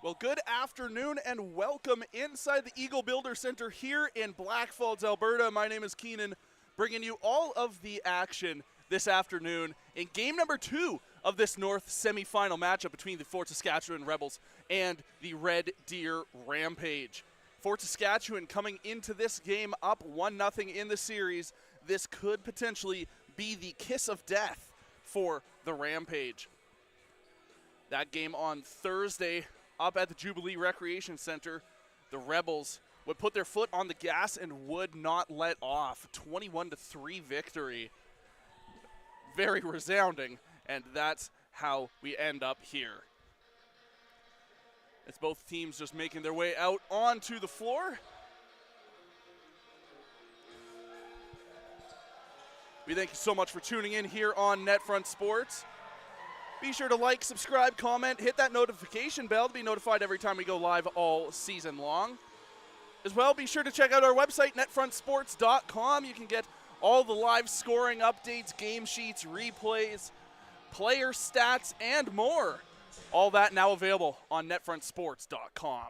Well, good afternoon and welcome inside the Eagle Builder Center here in Blackfalds, Alberta. My name is Keenan, bringing you all of the action this afternoon in game number 2 of this North semifinal matchup between the Fort Saskatchewan Rebels and the Red Deer Rampage. Fort Saskatchewan coming into this game up 1-0 in the series. This could potentially be the kiss of death for the Rampage. That game on Thursday up at the Jubilee Recreation Center, the Rebels would put their foot on the gas and would not let off. 21-3 victory. Very resounding, and that's how we end up here. It's both teams just making their way out onto the floor. We thank you so much for tuning in here on NetFront Sports. Be sure to like, subscribe, comment, hit that notification bell to be notified every time we go live all season long. As well, be sure to check out our website, netfrontsports.com. You can get all the live scoring updates, game sheets, replays, player stats, and more. All that now available on netfrontsports.com.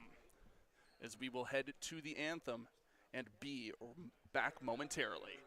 As we will head to the anthem and be back momentarily.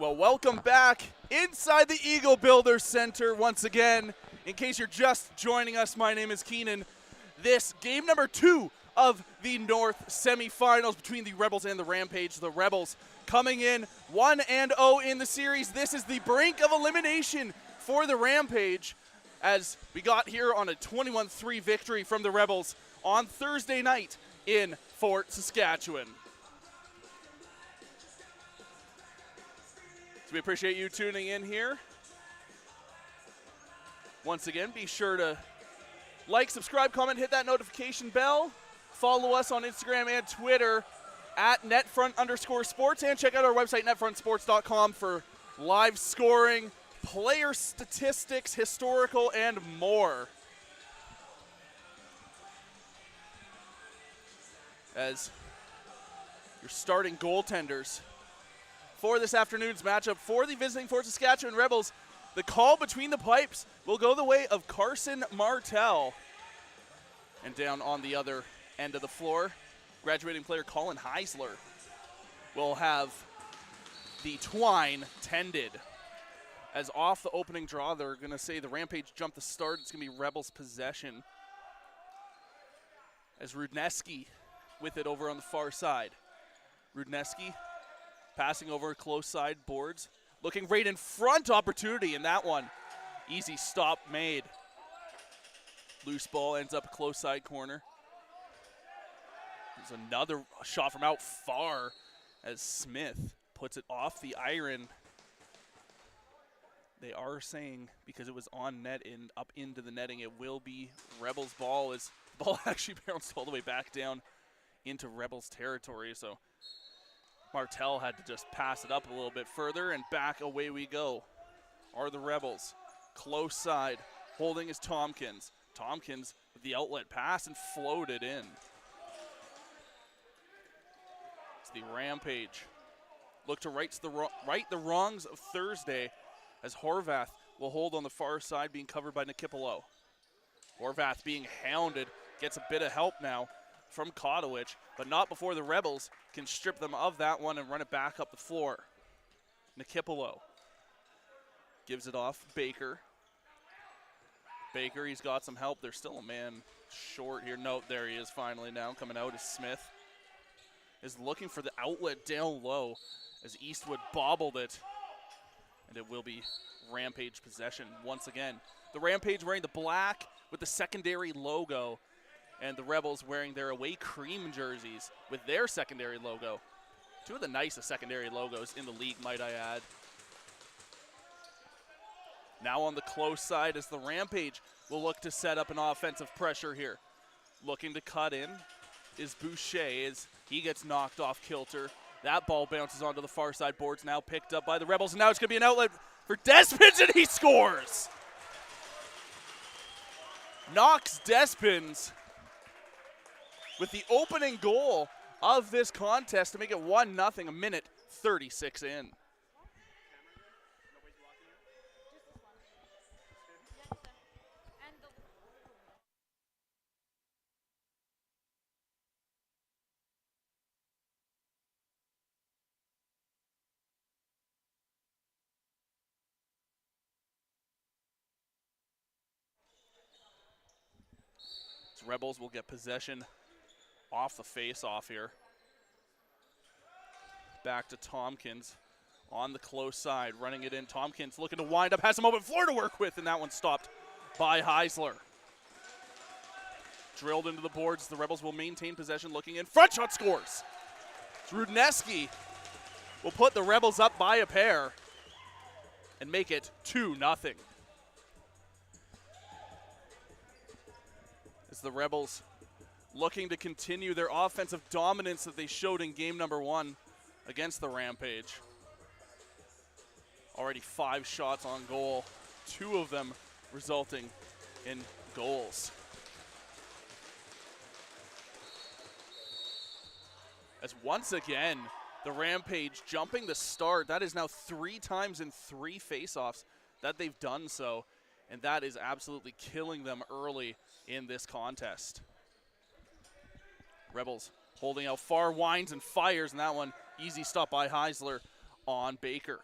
Well, welcome back inside the Eagle Builder Center once again. In case you're just joining us, my name is Keenan. This game number 2 of the North semifinals between the Rebels and the Rampage. The Rebels coming in 1-0 in the series. This is the brink of elimination for the Rampage as we got here on a 21-3 victory from the Rebels on Thursday night in Fort Saskatchewan. So we appreciate you tuning in here. Once again, be sure to like, subscribe, comment, hit that notification bell. Follow us on Instagram and Twitter at NetFront_sports, and check out our website, netfrontsports.com, for live scoring, player statistics, historical, and more. As your starting goaltenders for this afternoon's matchup for the visiting Fort Saskatchewan Rebels, the call between the pipes will go the way of Carson Martell. And down on the other end of the floor, graduating player Colin Heisler will have the twine tended. As off the opening draw, they're going to say the Rampage jumped the start. It's going to be Rebels possession. As Rudneski with it over on the far side. Rudneski passing over close side boards. Looking right in front, opportunity in that one. Easy stop made. Loose ball ends up close side corner. There's another shot from out far as Smith puts it off the iron. They are saying, because it was on net and up into the netting, it will be Rebels ball, as the ball actually bounced all the way back down into Rebels territory. So Martell had to just pass it up a little bit further, and back away we go. Are the Rebels. Close side, holding is Tompkins. Tompkins with the outlet pass and floated in. It's the Rampage. Look to right the wrongs of Thursday, as Horvath will hold on the far side, being covered by Nikipolo. Horvath being hounded, gets a bit of help now from Kodowich, but not before the Rebels can strip them of that one and run it back up the floor. Nikipolo gives it off. Baker, he's got some help. There's still a man short here. No, there he is finally now. Coming out is Smith. Is looking for the outlet down low as Eastwood bobbled it. And it will be Rampage possession once again. The Rampage wearing the black with the secondary logo, and the Rebels wearing their away cream jerseys with their secondary logo. Two of the nicest secondary logos in the league, might I add. Now on the close side as the Rampage will look to set up an offensive pressure here. Looking to cut in is Boucher as he gets knocked off kilter. That ball bounces onto the far side boards, now picked up by the Rebels, and now it's going to be an outlet for Despins, and he scores! Knox Despins with the opening goal of this contest to make it 1-0, a minute 36 in. Rebels will get possession off the face-off here. Back to Tompkins on the close side, running it in. Tompkins looking to wind up, has some open floor to work with, and that one stopped by Heisler. Drilled into the boards. The Rebels will maintain possession, looking in. Front shot scores. Rudneski will put the Rebels up by a pair and make it 2-0. As the Rebels looking to continue their offensive dominance that they showed in game number 1 against the Rampage. Already 5 shots on goal, 2 of them resulting in goals. As once again, the Rampage jumping the start. That is now 3 times in 3 faceoffs that they've done so, and that is absolutely killing them early in this contest. Rebels holding out far, winds and fires, and that one easy stop by Heisler on Baker.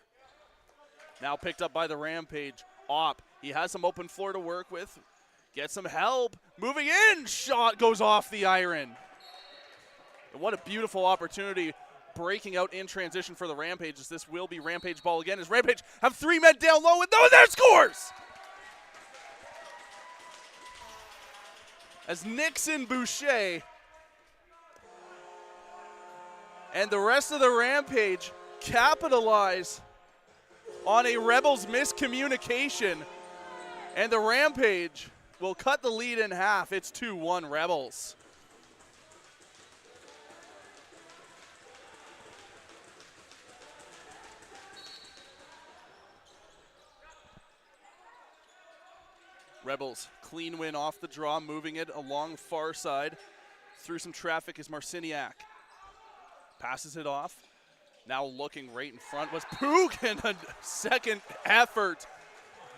Now picked up by the Rampage. Opp, he has some open floor to work with. Gets some help. Moving in. Shot goes off the iron. And what a beautiful opportunity breaking out in transition for the Rampage, as this will be Rampage ball again, as Rampage have 3 men down low, and there scores! As Nixon, Boucher, and the rest of the Rampage capitalize on a Rebels miscommunication, and the Rampage will cut the lead in half. It's 2-1 Rebels. Rebels, clean win off the draw, moving it along far side. Through some traffic is Marciniak. Passes it off. Now looking right in front was Pook, and a second effort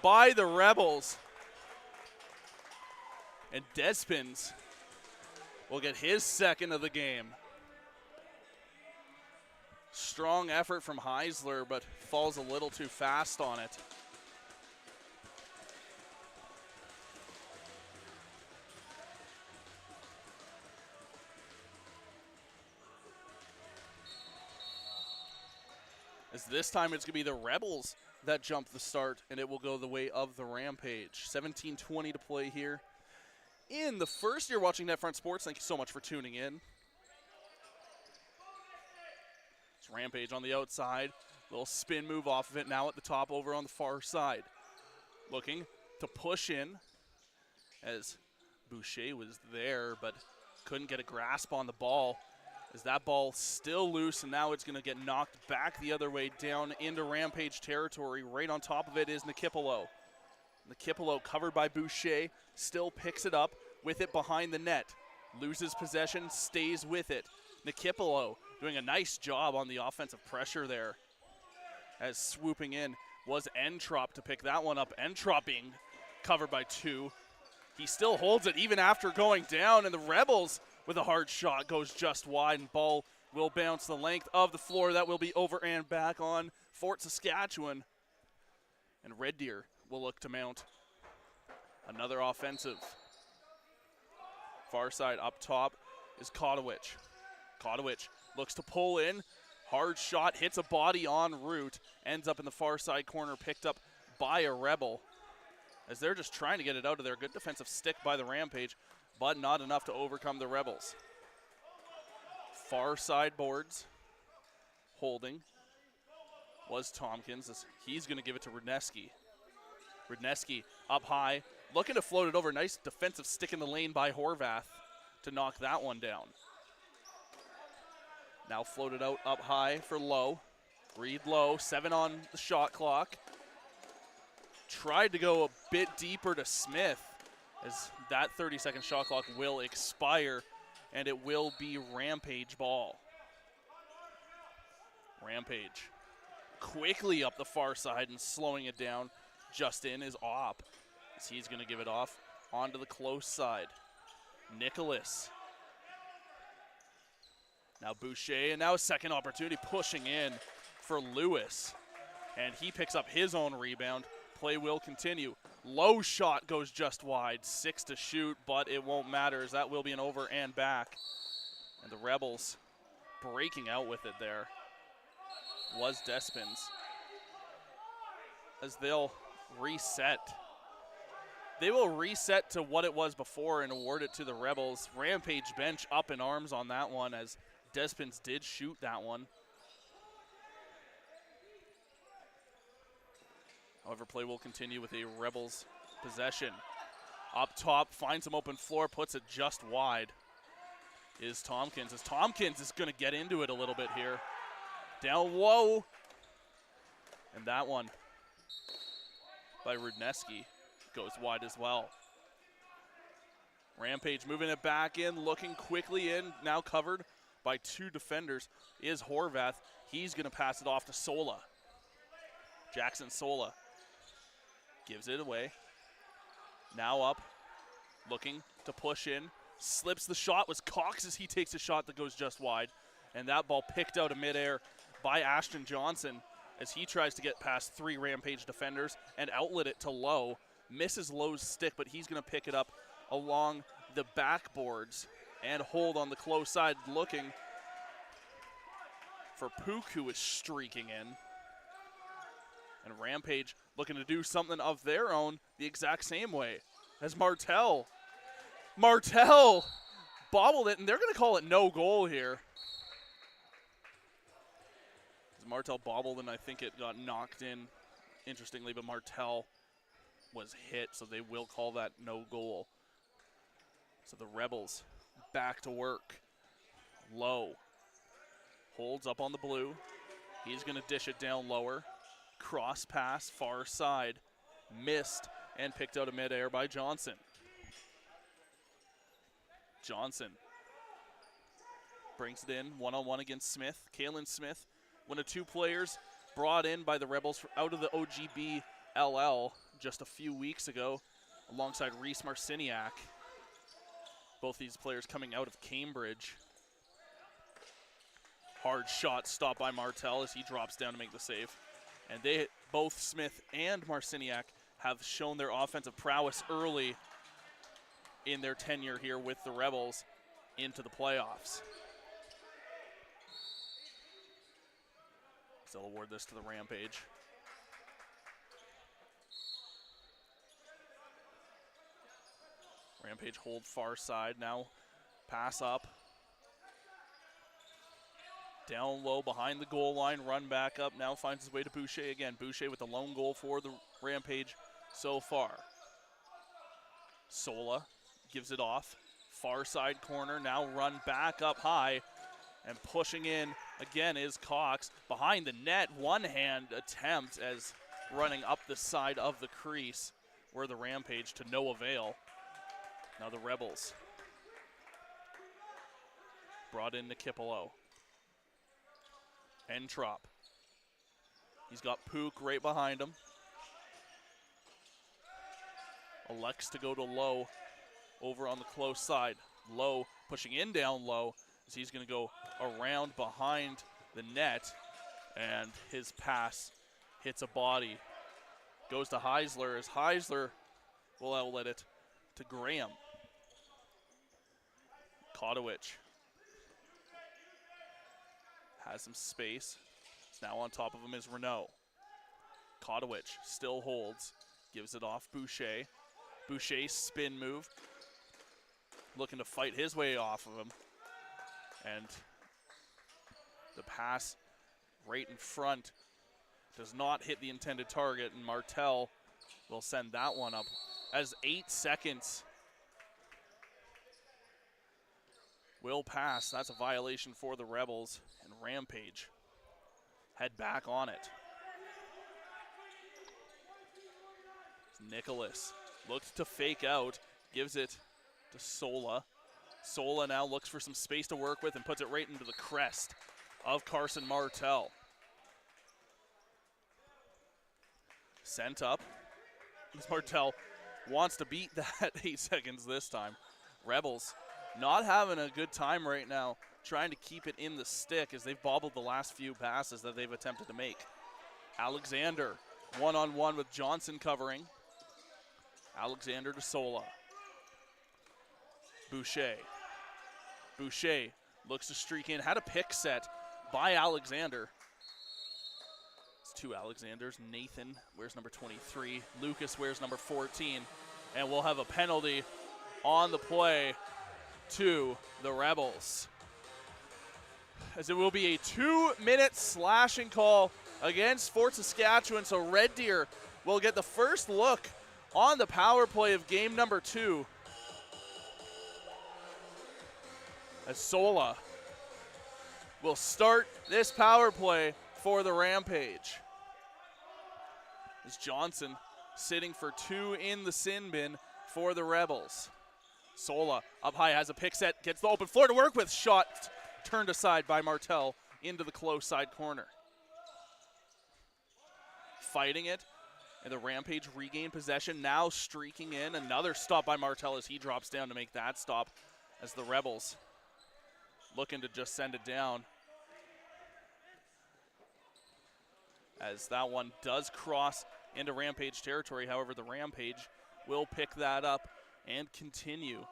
by the Rebels. And Despins will get his second of the game. Strong effort from Heisler, but falls a little too fast on it. As this time it's going to be the Rebels that jump the start, and it will go the way of the Rampage. 17:20 to play here in the first. You're watching NetFront Sports. Thank you so much for tuning in. It's Rampage on the outside. Little spin move off of it, now at the top over on the far side. Looking to push in, as Boucher was there but couldn't get a grasp on the ball. As that ball still loose, and now it's going to get knocked back the other way down into Rampage territory. Right on top of it is Nikipolo. Nikipolo, covered by Boucher, still picks it up with it behind the net. Loses possession, stays with it. Nikipolo doing a nice job on the offensive pressure there. As swooping in was Entrop to pick that one up. Entrop being covered by 2. He still holds it even after going down, and the Rebels with a hard shot goes just wide, and ball will bounce the length of the floor. That will be over and back on Fort Saskatchewan. And Red Deer will look to mount another offensive. Far side up top is Kotowicz. Kotowicz looks to pull in. Hard shot, hits a body en route, ends up in the far side corner, picked up by a Rebel. As they're just trying to get it out of there. Good defensive stick by the Rampage, but not enough to overcome the Rebels. Far side boards. Holding was Tompkins, as he's going to give it to Rudneski. Rudneski up high, looking to float it over. Nice defensive stick in the lane by Horvath to knock that one down. Now floated out up high for Lowe. Reed Lowe, 7 on the shot clock. Tried to go a bit deeper to Smith, as that 30-second shot clock will expire, and it will be Rampage ball. Rampage quickly up the far side and slowing it down. Just in is Opp, as he's going to give it off onto the close side. Nicholas. Now Boucher, and now a second opportunity pushing in for Lewis. And he picks up his own rebound. Play will continue. Low shot goes just wide. 6 to shoot, but it won't matter, as that will be an over and back. And the Rebels breaking out with it there was Despins, as they'll reset. They will reset to what it was before and award it to the Rebels. Rampage bench up in arms on that one, as Despins did shoot that one. However, play will continue with a Rebels possession. Up top, finds some open floor, puts it just wide, is Tompkins. As Tompkins is going to get into it a little bit here. Down low. And that one by Rudneski goes wide as well. Rampage moving it back in, looking quickly in, now covered by 2 defenders, is Horvath. He's going to pass it off to Sola. Jackson Sola gives it away. Now up, looking to push in. Slips the shot, was Cox as he takes a shot that goes just wide. And that ball picked out of midair by Ashton Johnson. as he tries to get past 3 Rampage defenders and outlet it to Lowe. Misses Lowe's stick, but he's going to pick it up along the backboards and hold on the close side, looking for Pook, who is streaking in. And Rampage looking to do something of their own the exact same way as Martel. Martel bobbled it, and they're going to call it no goal here. Martel bobbled, and I think it got knocked in, interestingly, but Martel was hit, so they will call that no goal. So the Rebels back to work. Low holds up on the blue. He's going to dish it down lower. Cross pass, far side. Missed and picked out of midair by Johnson. Johnson brings it in, one-on-one against Smith. Kalen Smith, one of 2 players brought in by the Rebels out of the OGBLL just a few weeks ago, alongside Reese Marciniak. Both these players coming out of Cambridge. Hard shot stopped by Martel as he drops down to make the save. And they, both Smith and Marciniak, have shown their offensive prowess early in their tenure here with the Rebels into the playoffs. They'll award this to the Rampage. Rampage hold far side, now pass up. Down low behind the goal line, run back up, now finds his way to Boucher again. Boucher with the lone goal for the Rampage so far. Sola gives it off, far side corner, now run back up high, and pushing in again is Cox. Behind the net, one-hand attempt as running up the side of the crease were the Rampage to no avail. Now the Rebels brought in Nikipolo. Entrop. He's got Pook right behind him. Elects to go to Low over on the close side. Low pushing in down low as he's going to go around behind the net, and his pass hits a body. Goes to Heisler as Heisler will outlet it to Graham. Kotowicz has some space. It's now on top of him is Renault. Kotowicz still holds, gives it off Boucher. Boucher spin move, looking to fight his way off of him. And the pass right in front does not hit the intended target, and Martel will send that one up as 8 seconds will pass. That's a violation for the Rebels, and Rampage head back on it. Nicholas looks to fake out, gives it to Sola. Sola now looks for some space to work with and puts it right into the crest of Carson Martel. Sent up. Martel wants to beat that 8 seconds this time. Rebels not having a good time right now, trying to keep it in the stick as they've bobbled the last few passes that they've attempted to make. Alexander, one-on-one with Johnson covering. Alexander to Sola. Boucher. Boucher looks to streak in, had a pick set by Alexander. It's 2 Alexanders. Nathan wears number 23. Lucas wears number 14. And we'll have a penalty on the play to the Rebels, as it will be a 2-minute slashing call against Fort Saskatchewan. So Red Deer will get the first look on the power play of game number 2. As Sola will start this power play for the Rampage. As Johnson sitting for 2 in the sin bin for the Rebels. Sola up high, has a pick set, gets the open floor to work with. Shot turned aside by Martel into the close side corner. Fighting it, and the Rampage regain possession, now streaking in. Another stop by Martel as he drops down to make that stop, as the Rebels looking to just send it down. as that one does cross into Rampage territory. However, the Rampage will pick that up and continue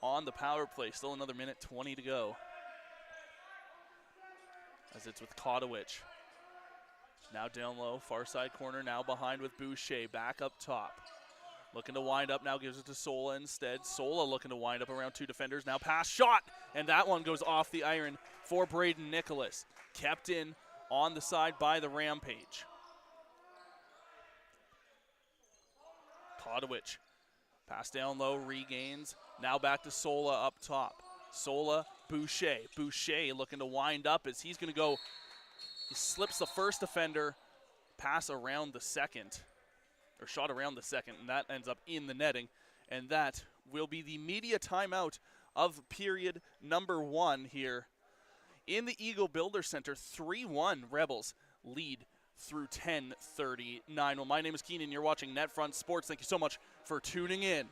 on the power play. Still another minute 20 to go. As it's with Kotowicz. Now down low, far side corner, now behind with Boucher, back up top. Looking to wind up, now gives it to Sola instead. Sola looking to wind up around two defenders, now pass shot, and that one goes off the iron for Braden Nicholas. Kept in on the side by the Rampage. Kotowicz, pass down low, regains, now back to Sola up top. Sola, Boucher. Boucher looking to wind up as he's going to go. He slips the first defender, pass around the second, or shot around the second, and that ends up in the netting. And that will be the media timeout of period number 1 here in the Eagle Builder Center. 3-1 Rebels lead through 10:39. Well, my name is Keenan. You're watching NetFront Sports. Thank you so much for tuning in.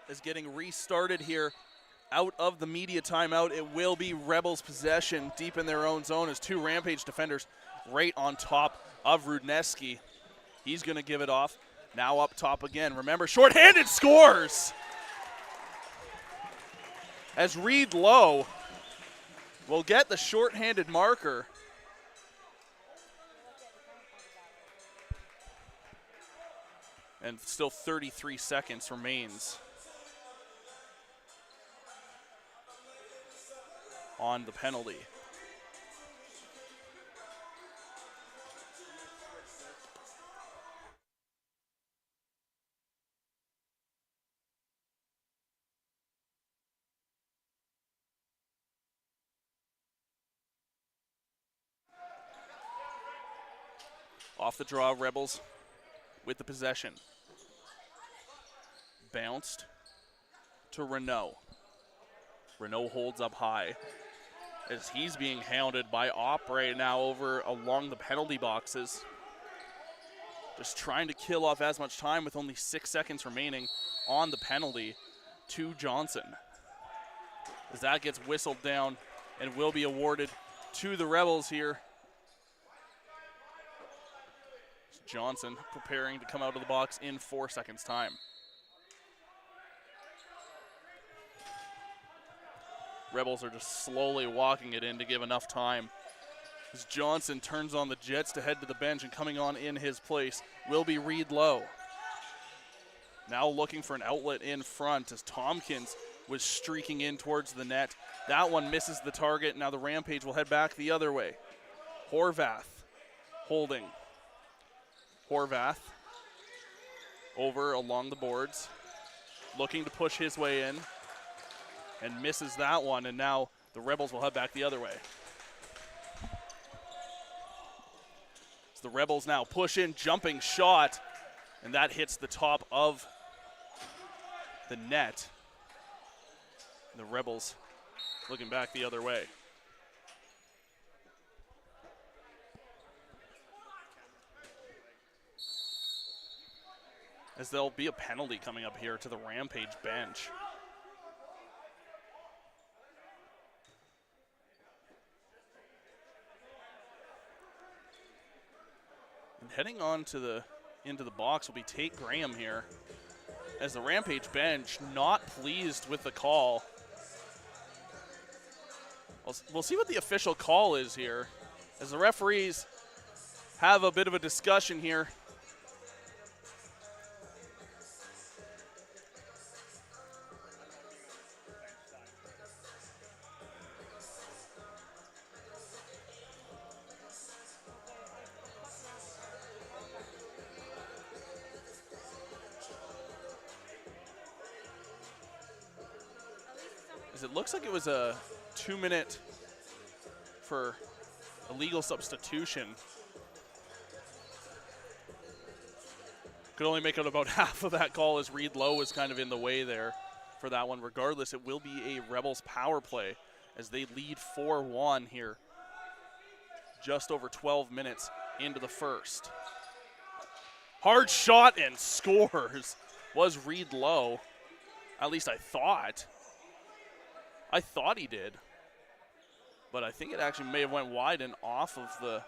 Is getting restarted here out of the media timeout. It will be Rebels possession deep in their own zone as two Rampage defenders right on top of Rudneski. He's going to give it off. Now up top again. Remember, shorthanded scores! As Reed Lowe will get the shorthanded marker. And still 33 seconds remains on the penalty. Off the draw, Rebels with the possession. Bounced to Renault. Renault holds up high as he's being hounded by Opry now over along the penalty boxes. Just trying to kill off as much time with only 6 seconds remaining on the penalty to Johnson. As that gets whistled down and will be awarded to the Rebels here. Johnson preparing to come out of the box in 4 seconds time. Rebels are just slowly walking it in to give enough time. As Johnson turns on the Jets to head to the bench, and coming on in his place will be Reed Lowe. Now looking for an outlet in front as Tompkins was streaking in towards the net. That one misses the target. Now the Rampage will head back the other way. Horvath holding. Horvath over along the boards, looking to push his way in, and misses that one, and now the Rebels will head back the other way. So the Rebels now push in, jumping shot, and that hits the top of the net. The Rebels looking back the other way. As there'll be a penalty coming up here to the Rampage bench. And heading on to into the box will be Tate Graham here, as the Rampage bench not pleased with the call. We'll see what the official call is here, as the referees have a bit of a discussion here. is it looks like it was a 2-minute for illegal substitution. Could only make out about half of that call as Reed Lowe was kind of in the way there for that one. Regardless, it will be a Rebels power play as they lead 4-1 here. Just over 12 minutes into the first. Hard shot and scores was Reed Lowe. At least I thought. I thought he did. But I think it actually may have went wide and off of the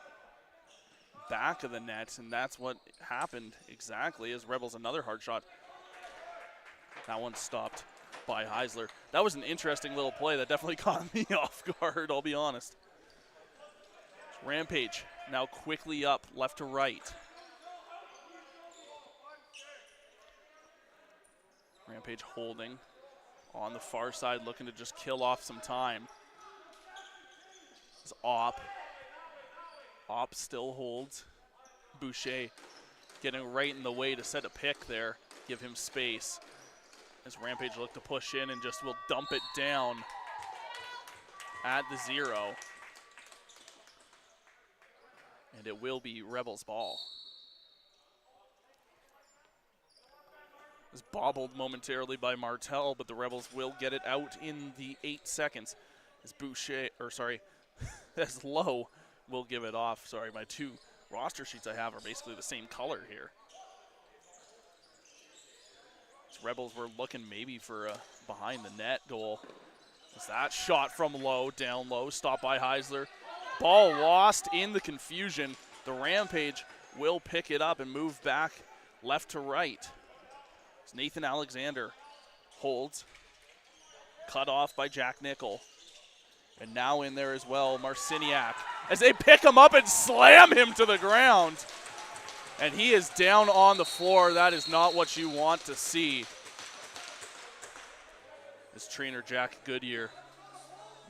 back of the net, and that's what happened exactly as Rebels another hard shot. That one stopped by Heisler. That was an interesting little play that definitely caught me off guard, I'll be honest. Rampage now quickly up left to right. Rampage holding on the far side, looking to just kill off some time. It's Opp. Opp still holds. Boucher getting right in the way to set a pick there, give him space. As Rampage look to push in and just will dump it down at the 0. And it will be Rebels ball. It was bobbled momentarily by Martel, but the Rebels will get it out in the 8 seconds. As Boucher, or sorry, as Lowe will give it off. Sorry, my two roster sheets I have are basically the same color here. As Rebels were looking maybe for a behind the net goal. As that shot from Lowe, down low, stopped by Heisler. Ball lost in the confusion. The Rampage will pick it up and move back left to right. As Nathan Alexander holds, cut off by Jack Nickel. And now in there as well, Marciniak, as they pick him up and slam him to the ground. And he is down on the floor. That is not what you want to see. As trainer Jack Goodyear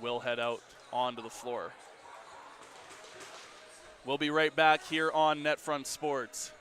will head out onto the floor. We'll be right back here on NetFront Sports.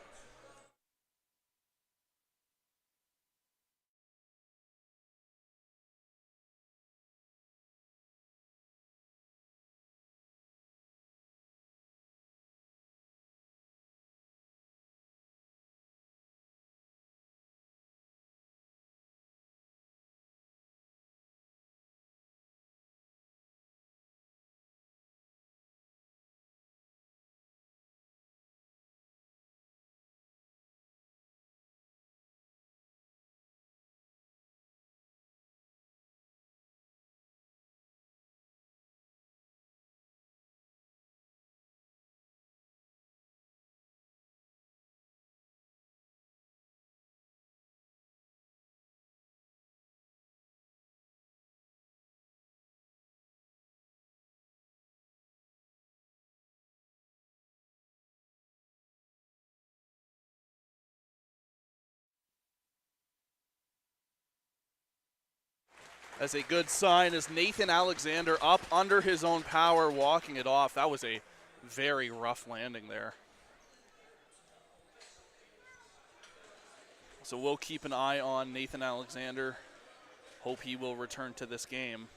As a good sign as Nathan Alexander up under his own power, walking it off. That was a very rough landing there. So we'll keep an eye on Nathan Alexander. Hope he will return to this game.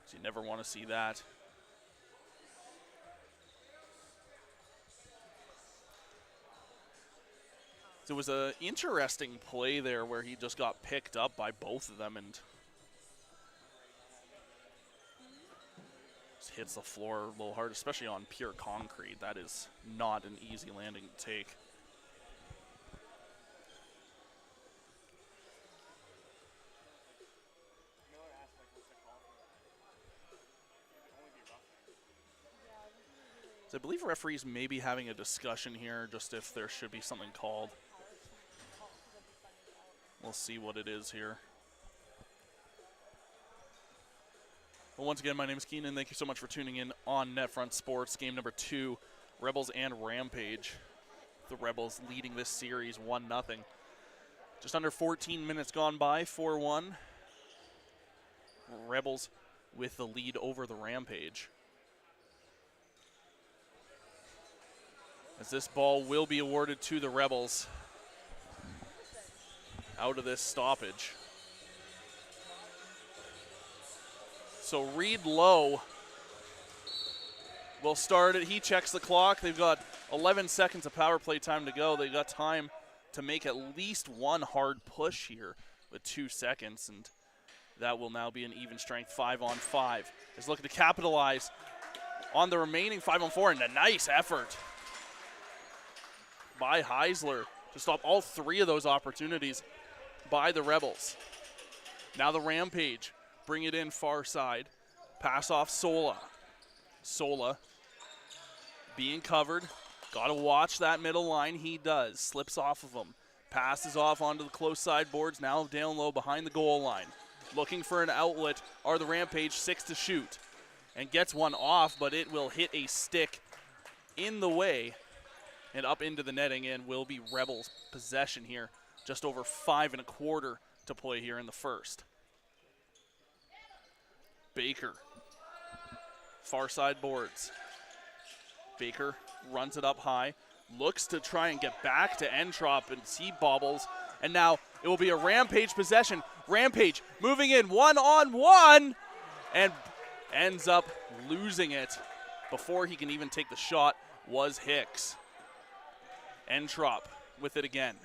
So you never want to see that. It was an interesting play there where he just got picked up by both of them and just hits the floor a little hard, especially on pure concrete. That is not an easy landing to take. So I believe referees may be having a discussion here, just if there should be something called. We'll see what it is here. Well, once again, my name is Keenan. Thank you so much for tuning in on NetFront Sports. Game number 2, Rebels and Rampage. The Rebels leading this series 1-0. Just under 14 minutes gone by, 4-1. Rebels with the lead over the Rampage. As this ball will be awarded to the Rebels out of this stoppage. So Reed Lowe will start it. He checks the clock. They've got 11 seconds of power play time to go. They've got time to make at least one hard push here with 2 seconds, and that will now be an even strength 5-on-5. Is looking to capitalize on the remaining 5-on-4, and a nice effort by Heisler to stop all 3 of those opportunities by the Rebels. Now the Rampage bring it in far side. Pass off Sola. Sola being covered. Got to watch that middle line. He does. Slips off of him. Passes off onto the close side boards. Now down low behind the goal line. Looking for an outlet are the Rampage. 6 to shoot. And gets one off, but it will hit a stick in the way and up into the netting, and will be Rebels possession here. Just over 5 1/4 to play here in the first. Baker. Far side boards. Baker runs it up high. Looks to try and get back to Entrop, and he bobbles. And now it will be a Rampage possession. Rampage moving in 1-on-1 and ends up losing it before he can even take the shot was Hicks. Entrop with it again.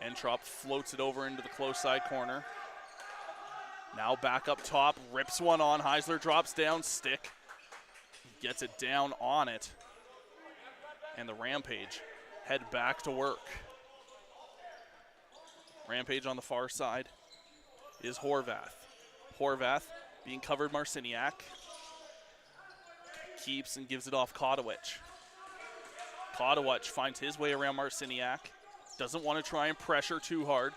Entrop floats it over into the close side corner. Now back up top, rips one on. Heisler drops down, stick. Gets it down on it. And the Rampage head back to work. Rampage on the far side is Horvath. Horvath being covered Marciniak. Keeps and gives it off Kodowich. Kodowich finds his way around Marciniak. Doesn't want to try and pressure too hard.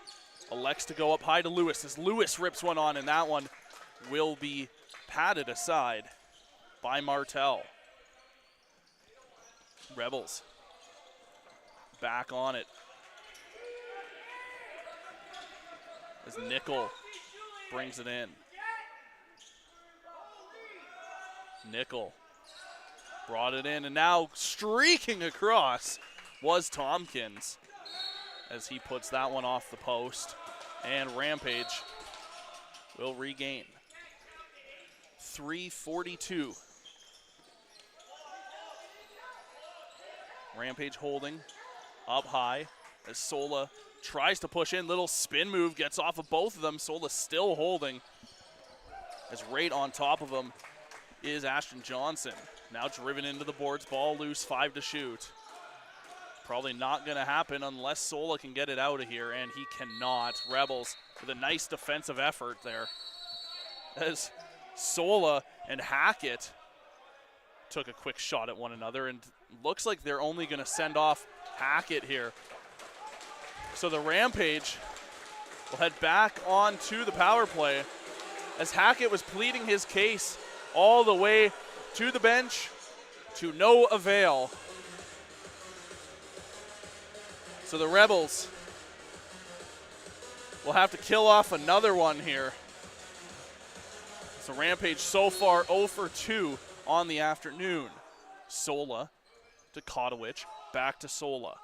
Elects to go up high to Lewis as Lewis rips one on, and that one will be patted aside by Martel. Rebels back on it as Nickel brings it in. Nickel brought it in, and now streaking across was Tompkins as he puts that one off the post, and Rampage will regain. 3:42. Rampage holding up high as Sola tries to push in. Little spin move gets off of both of them. Sola still holding as right on top of him is Ashton Johnson. Now driven into the boards, ball loose, 5 to shoot. Probably not going to happen unless Sola can get it out of here, and he cannot. Rebels with a nice defensive effort there as Sola and Hackett took a quick shot at one another, and looks like they're only going to send off Hackett here. So the Rampage will head back on to the power play as Hackett was pleading his case all the way to the bench to no avail. So the Rebels will have to kill off another one here. So Rampage so far 0 for 2 on the afternoon. Sola to Kodowich, back to Sola.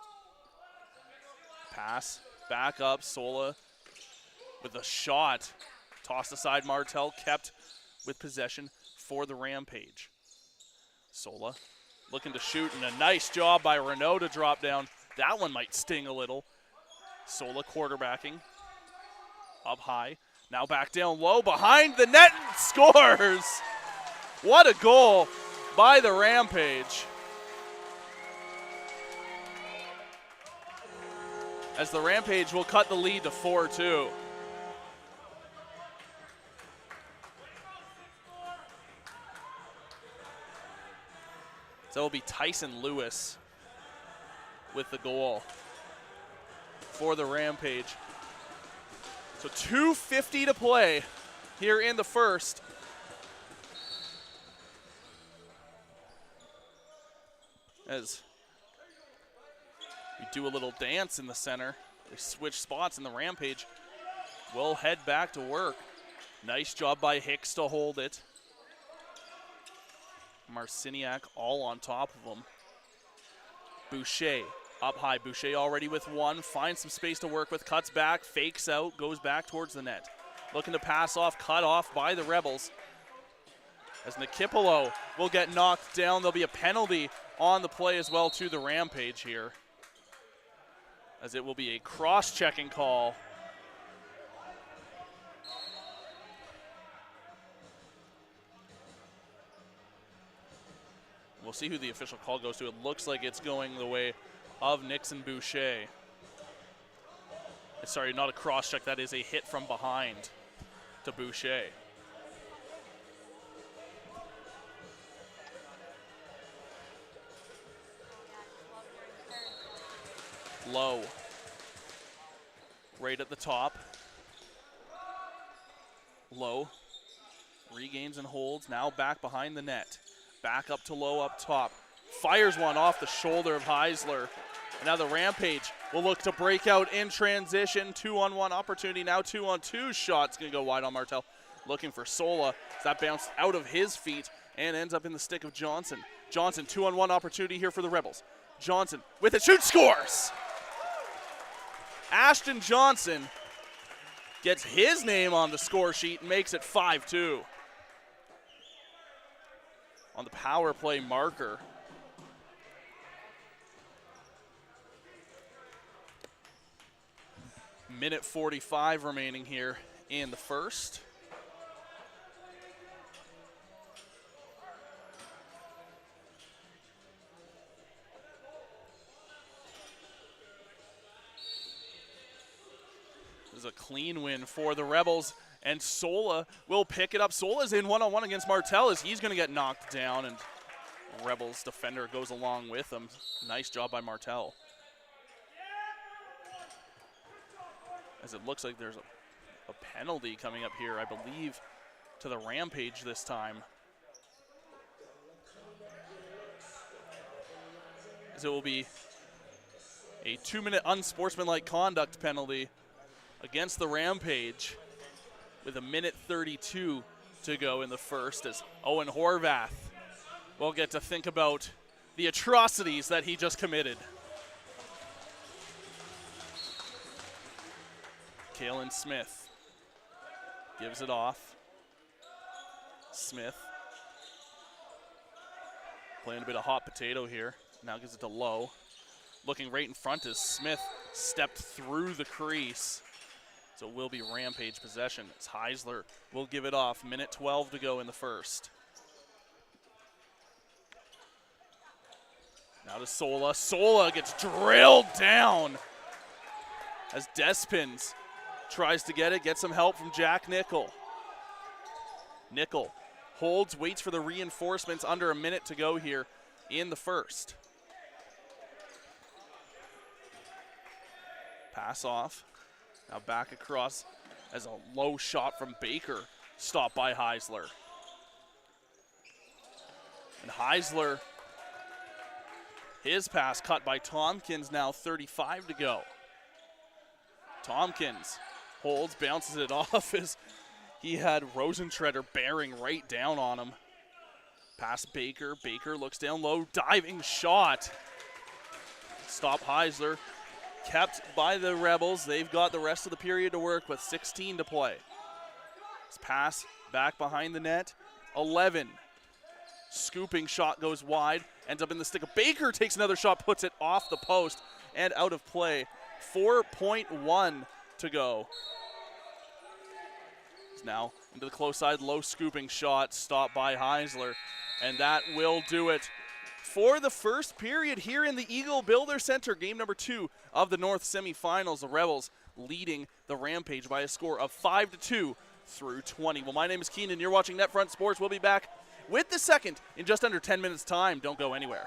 Pass, back up, Sola with a shot. Tossed aside, Martel kept with possession for the Rampage. Sola looking to shoot, and a nice job by Renault to drop down. That one might sting a little. Sola quarterbacking up high. Now back down low behind the net and scores. What a goal by the Rampage. As the Rampage will cut the lead to 4-2. So it will be Tyson Lewis with the goal for the Rampage. So 2:50 to play here in the first. As we do a little dance in the center, they switch spots in the Rampage. We'll head back to work. Nice job by Hicks to hold it. Marciniak all on top of him. Boucher up high. Boucher already with one. Finds some space to work with. Cuts back. Fakes out. Goes back towards the net. looking to pass off, cut off by the Rebels. As Nikipolo will get knocked down, there'll be a penalty on the play as well to the Rampage here, as it will be a cross-checking call. We'll see who the official call goes to. It looks like it's going the way of Nixon Boucher. Sorry, not a cross-check. That is a hit from behind to Boucher. Low. Right at the top. Low. Regains and holds. Now back behind the net. Back up to Low up top. Fires one off the shoulder of Heisler. And now the Rampage will look to break out in transition. 2-on-1 opportunity. Now 2-on-2 shots going to go wide on Martel. Looking for Sola. That bounced out of his feet and ends up in the stick of Johnson. Johnson, 2-on-1 opportunity here for the Rebels. Johnson with a shoot, scores! Ashton Johnson gets his name on the score sheet and makes it 5-2. On the power play marker. Minute 45 remaining here in the first. This is a clean win for the Rebels, and Sola will pick it up. Sola's in one-on-one against Martel as he's going to get knocked down, and Rebels defender goes along with him. Nice job by Martel. As it looks like there's a penalty coming up here, I believe, to the Rampage this time. As it will be a 2-minute unsportsmanlike conduct penalty against the Rampage with a minute 32 to go in the first, as Owen Horvath will get to think about the atrocities that he just committed. Kalen Smith gives it off. Smith playing a bit of hot potato here. Now gives it to Lowe. Looking right in front as Smith stepped through the crease. So it will be Rampage possession as Heisler will give it off. Minute 12 to go in the first. Now to Sola. Sola gets drilled down as Despins tries to get it, gets some help from Jack Nickel. Nickel holds, waits for the reinforcements, under a minute to go here in the first. Pass off. Now back across as a low shot from Baker, stopped by Heisler. And Heisler, his pass cut by Tompkins, now 35 to go. Tompkins holds, bounces it off as he had Rosentreader bearing right down on him. Pass Baker. Baker looks down low, diving shot. Stop Heisler. Kept by the Rebels. They've got the rest of the period to work with, 16 to play. This pass back behind the net, 11. Scooping shot goes wide, ends up in the stick of Baker, takes another shot, puts it off the post and out of play. 4.1 to go. He's now into the close side, low scooping shot, stopped by Heisler, and that will do it for the first period here in the Eagle Builder Center. Game number 2 of the North semifinals. The Rebels leading the Rampage by a score of 5-2 through 20. Well, my name is Keenan. You're watching NetFront Sports. We'll be back with the second in just under 10 minutes' time. Don't go anywhere.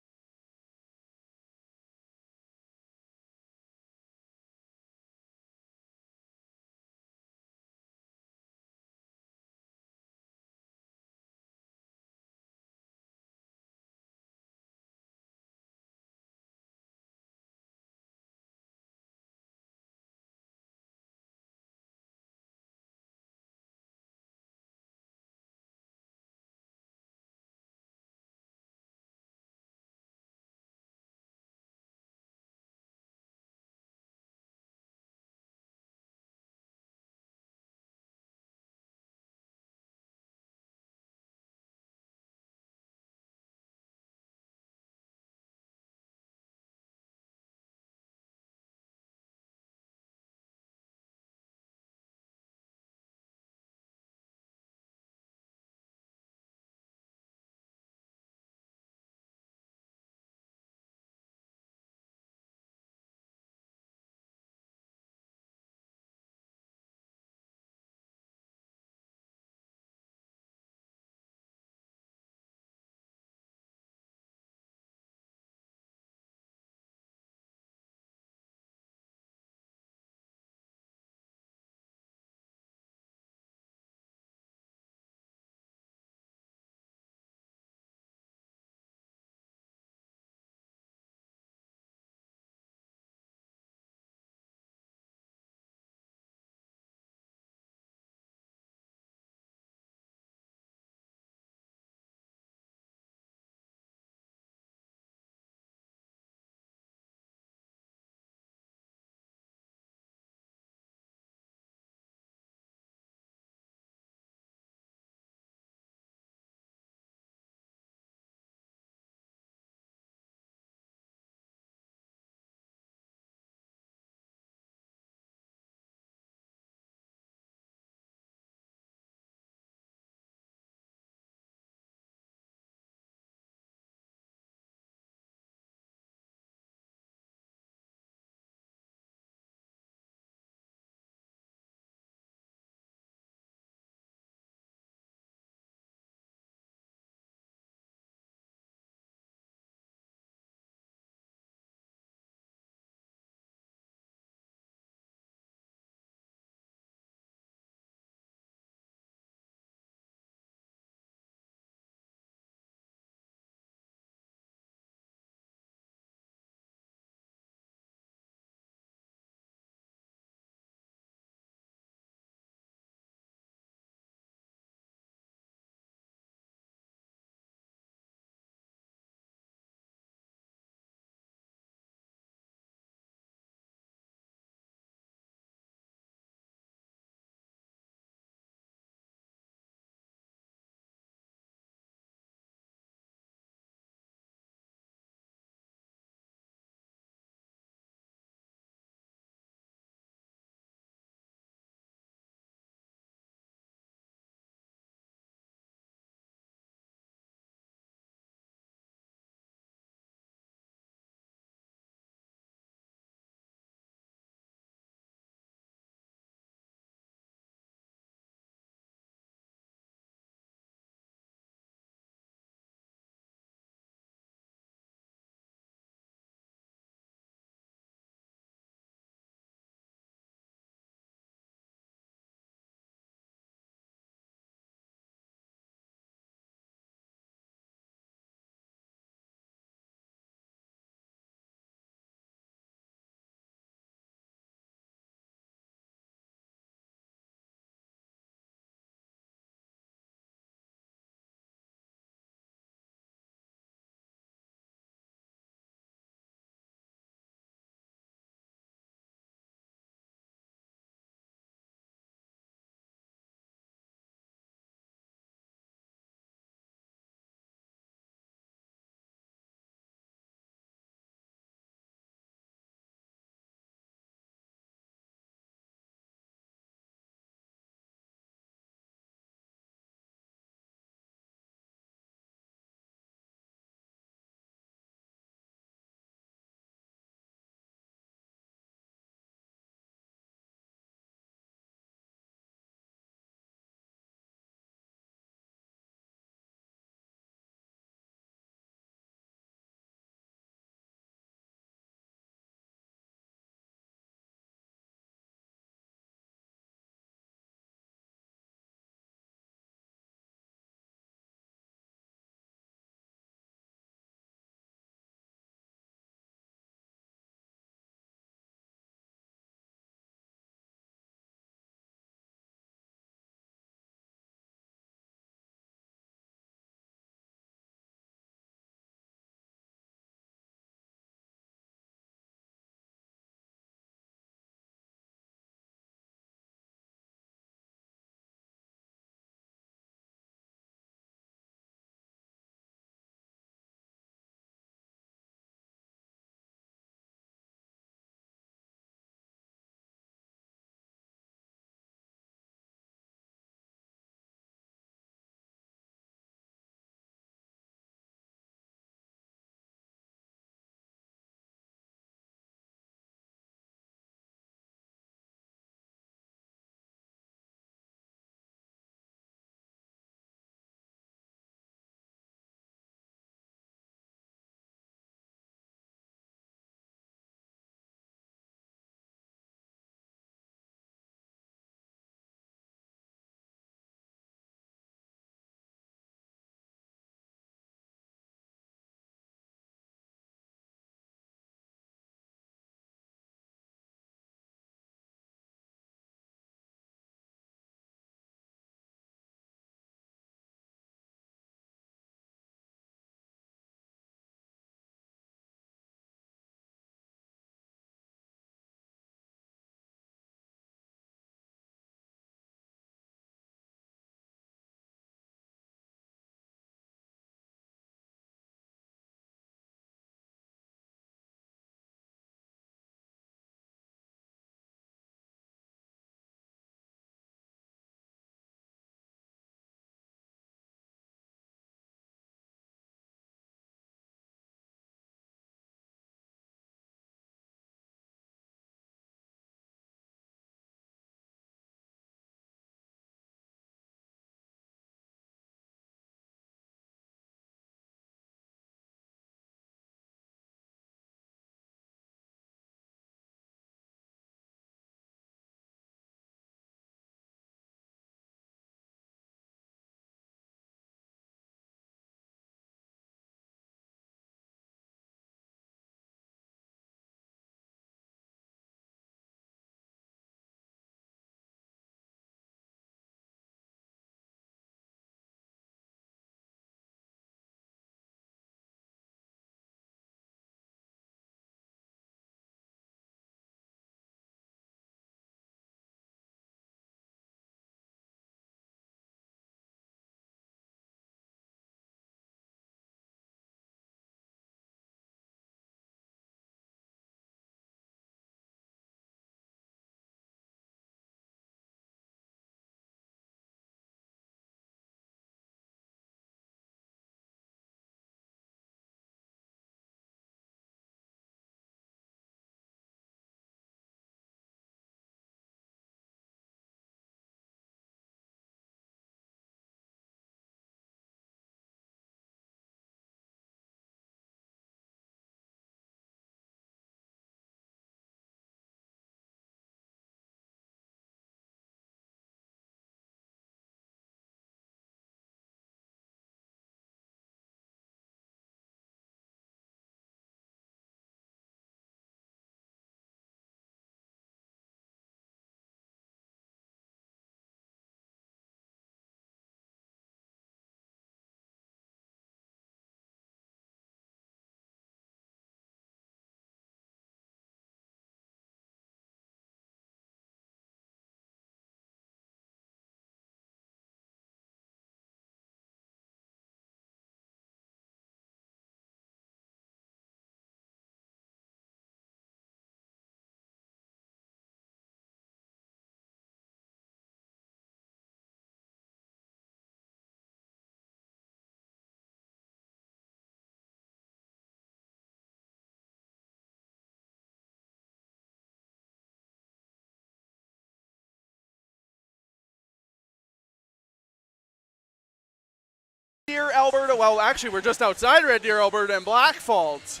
Deer, Alberta. Well, actually, we're just outside Red Deer, Alberta, and Blackfalds.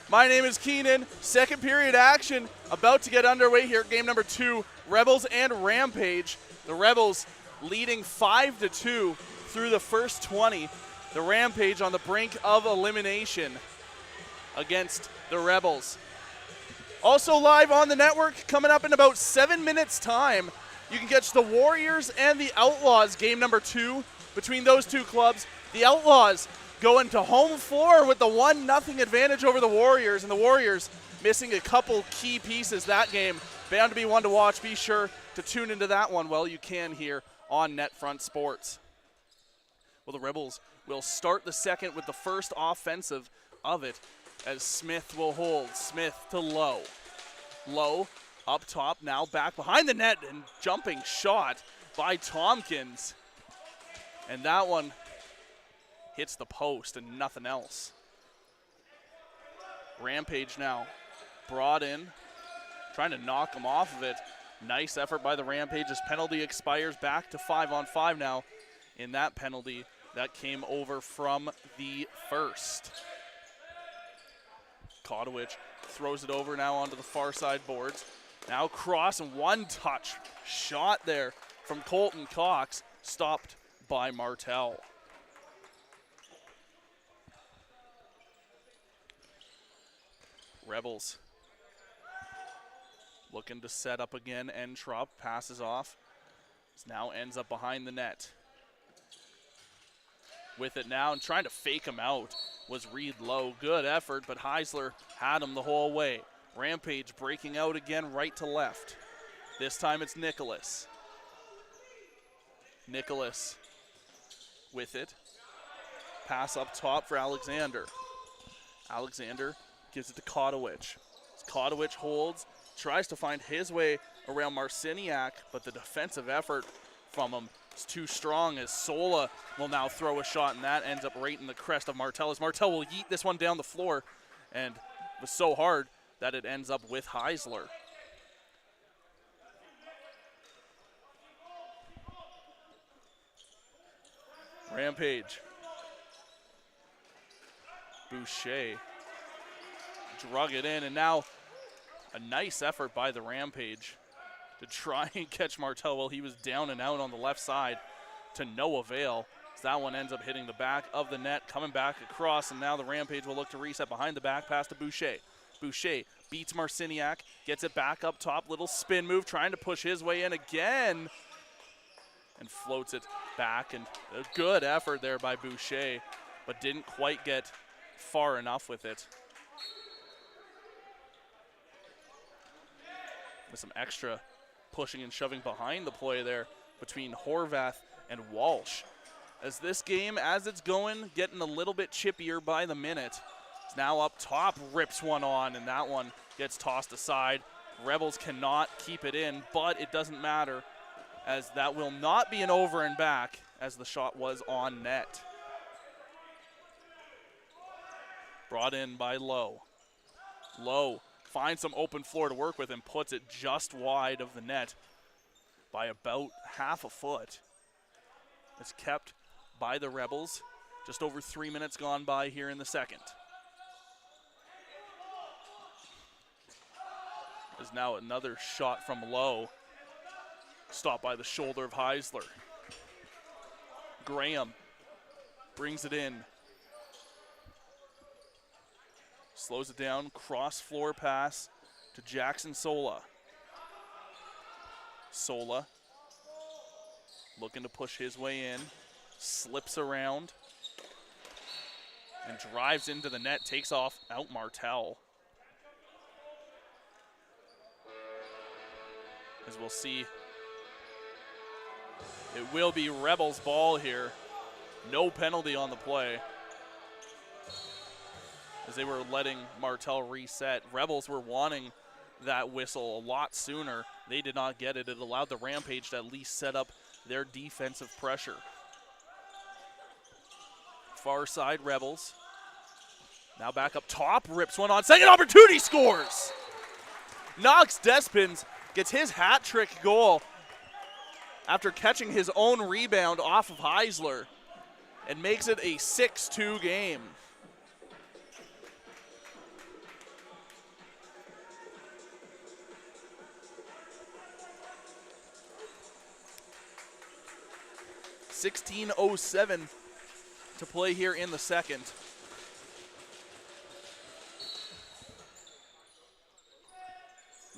My name is Keenan. Second period action about to get underway here. Game number 2, Rebels and Rampage. The Rebels leading 5-2 through the first 20. The Rampage on the brink of elimination against the Rebels. Also live on the network, coming up in about 7 minutes' time, you can catch the Warriors and the Outlaws, game number 2 between those two clubs. The Outlaws going to home floor with the 1-0 advantage over the Warriors, and the Warriors missing a couple key pieces that game. Bound to be one to watch. Be sure to tune into that one while you can here on NetFront Sports. Well, the Rebels will start the second with the first offensive of it, as Smith will hold. Smith to Lowe. Lowe up top, now back behind the net, and jumping shot by Tompkins. And that one hits the post and nothing else. Rampage now brought in, trying to knock him off of it. Nice effort by the Rampage as penalty expires. Back to 5-on-5 now in that penalty that came over from the first. Kodowich throws it over now onto the far side boards. Now cross and one-touch shot there from Colton Cox, stopped by Martel. Rebels looking to set up again. Entrop passes off. This now ends up behind the net. With it now and trying to fake him out was Reed Lowe. Good effort, but Heisler had him the whole way. Rampage breaking out again right to left. This time it's Nicholas. Nicholas with it. Pass up top for Alexander. Alexander gives it to Kodowich. Kodowich holds, tries to find his way around Marciniak, but the defensive effort from him is too strong as Sola will now throw a shot, and that ends up right in the crest of Martel as Martel will yeet this one down the floor, and it was so hard that it ends up with Heisler. Rampage. Boucher drug it in, and now a nice effort by the Rampage to try and catch Martel while he was down and out on the left side, to no avail. So that one ends up hitting the back of the net, coming back across, and now the Rampage will look to reset behind the back pass to Boucher. Boucher beats Marciniak, gets it back up top, little spin move, trying to push his way in again, and floats it back, and a good effort there by Boucher, but didn't quite get far enough with it. With some extra pushing and shoving behind the play there between Horvath and Walsh. As this game, as it's going, getting a little bit chippier by the minute. It's now up top, rips one on, and that one gets tossed aside. Rebels cannot keep it in, but it doesn't matter, as that will not be an over and back, as the shot was on net. Brought in by Lowe. Lowe finds some open floor to work with and puts it just wide of the net by about half a foot. It's kept by the Rebels. Just over 3 minutes gone by here in the second. There's now another shot from Lowe. Stopped by the shoulder of Heisler. Graham brings it in. Slows it down, cross floor pass to Jackson Sola. Sola looking to push his way in, slips around, and drives into the net, takes off out Martel. As we'll see, it will be Rebels ball here. No penalty on the play, as they were letting Martel reset. Rebels were wanting that whistle a lot sooner. They did not get it. It allowed the Rampage to at least set up their defensive pressure. Far side Rebels. Now back up top, rips one on. Second opportunity, scores! Knox Despins gets his hat trick goal after catching his own rebound off of Heisler. and makes it a 6-2 game. .16:07 to play here in the second.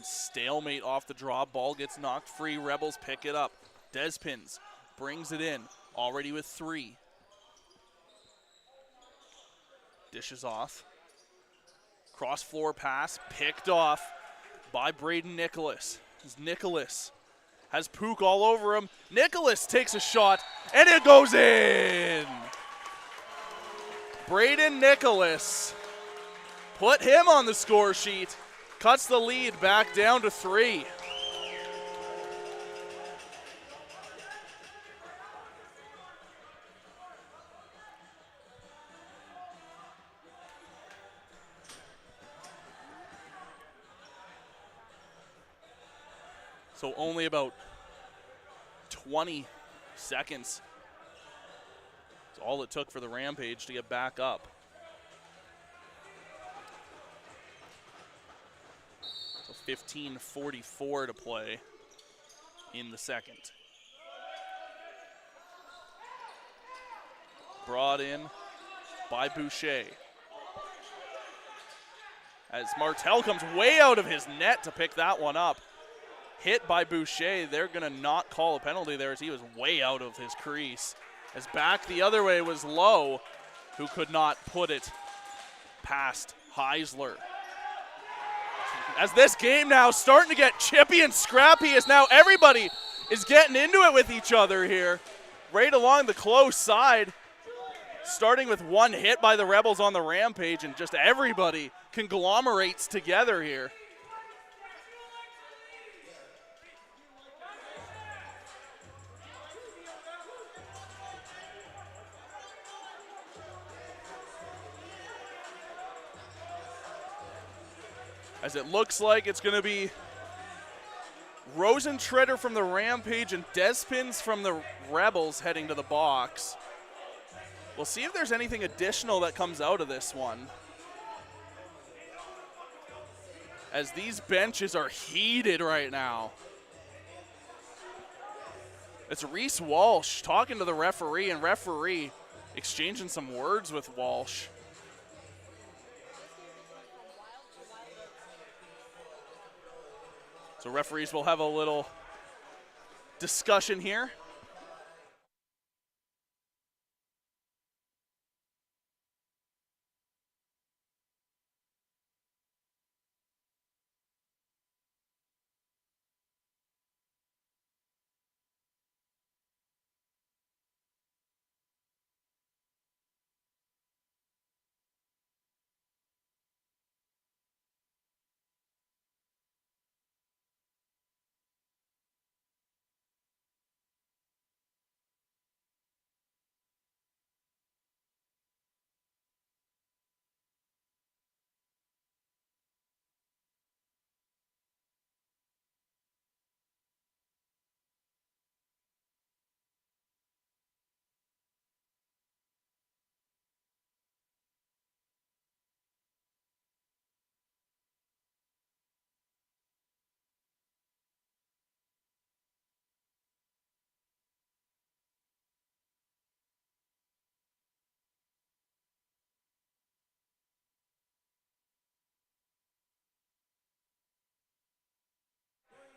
Stalemate off the draw. Ball gets knocked free. Rebels pick it up. Despins brings it in. Already with 3. Dishes off. Cross floor pass picked off by Braden Nicholas. As Nicholas has Pook all over him. Nicholas takes a shot, and it goes in. Braden Nicholas put him on the score sheet. Cuts the lead back down to 3. So only about 20 seconds. It's all it took for the Rampage to get back up. So 15:44 to play in the second. Brought in by Boucher. As Martel comes way out of his net to pick that one up. Hit by Boucher. They're going to not call a penalty there as he was way out of his crease. As back the other way was Lowe, who could not put it past Heisler. As this game now starting to get chippy and scrappy, as now everybody is getting into it with each other here. Right along the close side. Starting with one hit by the Rebels on the Rampage, and just everybody conglomerates together here. As it looks like it's going to be Rosentreader from the Rampage and Despins from the Rebels heading to the box. We'll see if there's anything additional that comes out of this one. As these benches are heated right now. It's Reese Walsh talking to the referee, and referee exchanging some words with Walsh. So referees will have a little discussion here.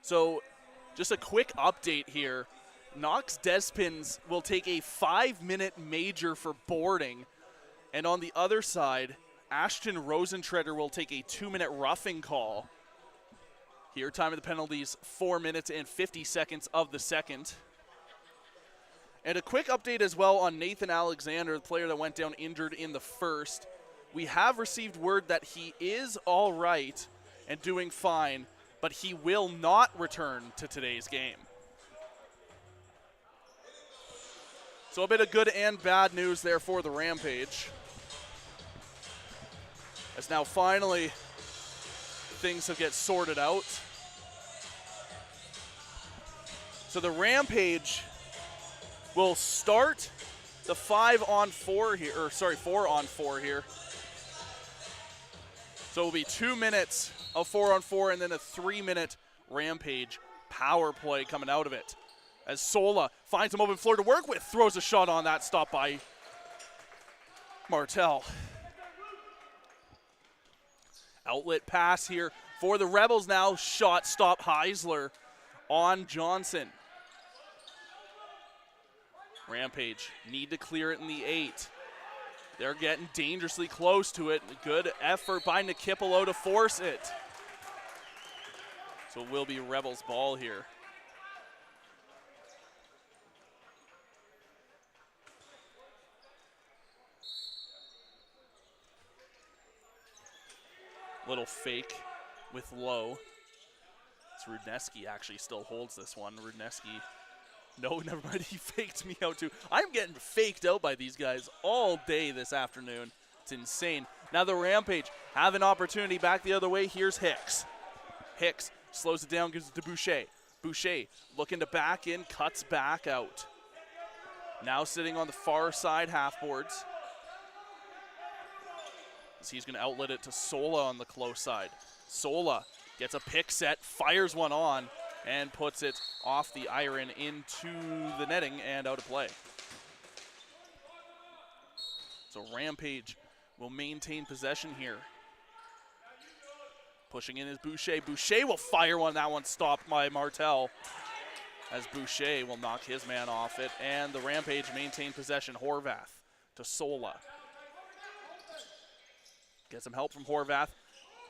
So just a quick update here. Knox Despins will take a 5-minute major for boarding. And on the other side, Ashton Rosentreader will take a 2-minute roughing call. Here, time of the penalties, 4 minutes and 50 seconds of the second. And a quick update as well on Nathan Alexander, the player that went down injured in the first. We have received word that he is all right and doing fine, but he will not return to today's game. So a bit of good and bad news there for the Rampage. As now finally things have get sorted out. So the Rampage will start the 5-on-4 here, or sorry, 4-on-4 here. So it will be 2 minutes of 4-on-4 and then a 3-minute Rampage power play coming out of it. As Sola finds an open floor to work with, throws a shot on that, stop by Martel. Outlet pass here for the Rebels now. Shot stop Heisler on Johnson. Rampage need to clear it in the 8. They're getting dangerously close to it. Good effort by Nikipolo to force it. So it will be Rebels ball here. Little fake with Lowe. It's Rudneski actually still holds this one. Rudneski, no, never mind, he faked me out too. I'm getting faked out by these guys all day this afternoon. It's insane. Now the Rampage have an opportunity back the other way. Here's Hicks. Hicks slows it down, gives it to Boucher. Boucher looking to back in, cuts back out. Now sitting on the far side half boards. He's going to outlet it to Sola on the close side. Sola gets a pick set, fires one on, and puts it off the iron into the netting and out of play. So Rampage will maintain possession here. Pushing in is Boucher. Boucher will fire one. That one stopped by Martel, as Boucher will knock his man off it. And the Rampage maintain possession. Horvath to Sola. Get some help from Horvath.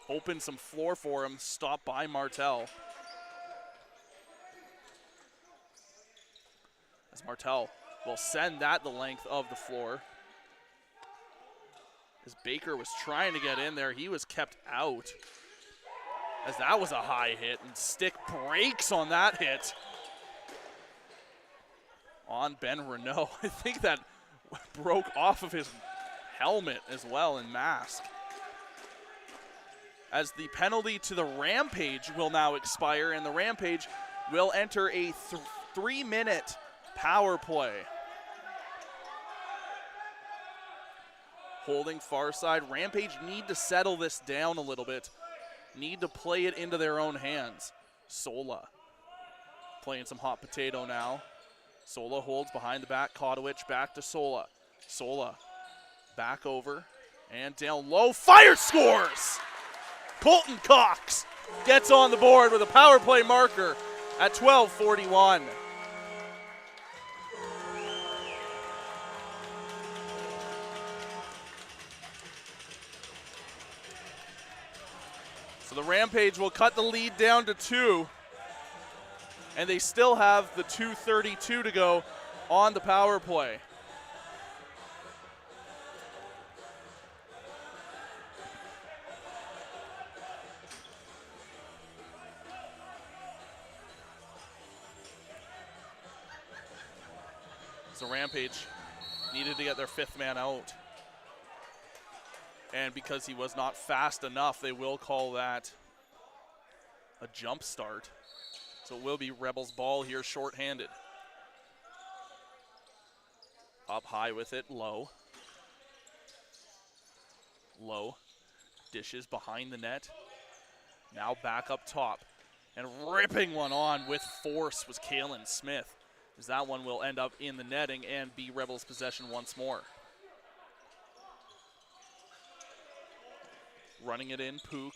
Open some floor for him. Stopped by Martel. As Martel will send that the length of the floor. As Baker was trying to get in there, he was kept out. As that was a high hit, and Stick breaks on that hit. On Ben Renault. I think that broke off of his helmet as well and mask. As the penalty to the Rampage will now expire, and the Rampage will enter a 3-minute power play. Holding far side. Rampage need to settle this down a little bit. Need to play it into their own hands. Sola playing some hot potato now. Sola holds behind the back. Kotowicz back to Sola. Sola back over and down low. Fire, scores! Colton Cox gets on the board with a power play marker at 12:41. So the Rampage will cut the lead down to 2. And they still have the 2:32 to go on the power play. So Rampage needed to get their 5th man out. And because he was not fast enough, they will call that a jump start. So it will be Rebels ball here, shorthanded. Up high with it, Low. Low dishes behind the net. Now back up top. And ripping one on with force was Kalen Smith, as that one will end up in the netting and be Rebels possession once more. Running it in, Pook.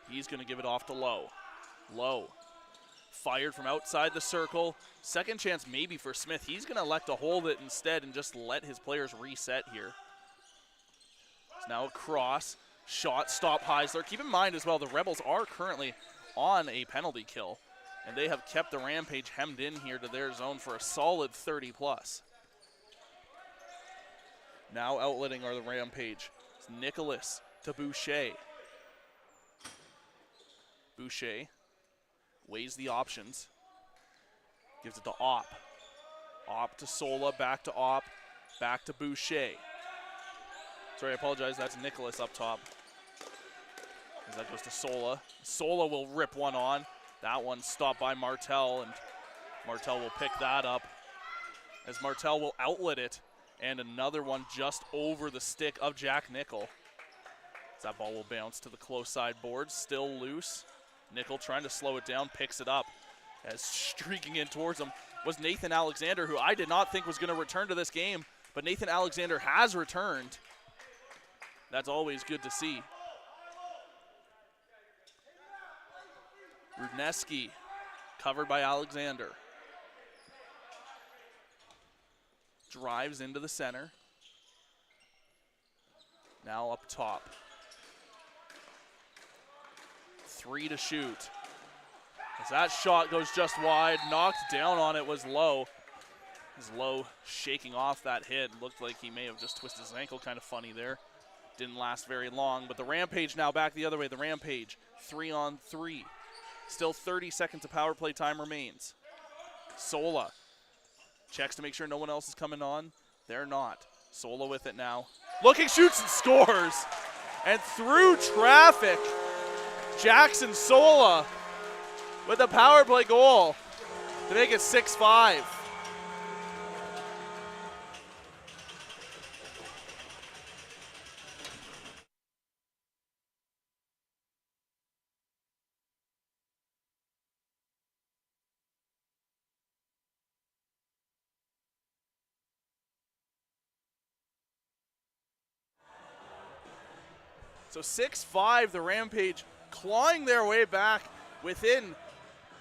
He's going to give it off to Lowe. Lowe fired from outside the circle. Second chance maybe for Smith. He's going to elect to hold it instead and just let his players reset here. It's now a cross. Shot stop Heisler. Keep in mind as well, the Rebels are currently on a penalty kill, and they have kept the Rampage hemmed in here to their zone for a solid 30 plus. Now outletting are the Rampage. It's Nicholas to Boucher. Boucher weighs the options. Gives it to Opp. Opp to Sola, back to Opp, back to Boucher. Sorry, I apologize, that's Nicholas up top. As that goes to Sola. Sola will rip one on. That one stopped by Martel, and Martel will pick that up. As Martel will outlet it And another one just over the stick of Jack Nickel. That ball will bounce to the close side boards, still loose. Nickel trying to slow it down, picks it up. As streaking in towards him was Nathan Alexander, who I did not think was going to return to this game, but Nathan Alexander has returned. That's always good to see. Rudneski covered by Alexander. Drives into the center. Now up top. 3 to shoot. As that shot goes just wide, knocked down on it was Lowe. As Lowe shaking off that hit. Looked like he may have just twisted his ankle kind of funny there. Didn't last very long, but the Rampage now back the other way. The Rampage, 3-on-3. Still 30 seconds of power play time remains. Sola checks to make sure no one else is coming on. They're not. Sola with it now. Looking, shoots, and scores. And through traffic, Jackson Sola with a power play goal to make it 6-5. So 6-5, the Rampage clawing their way back within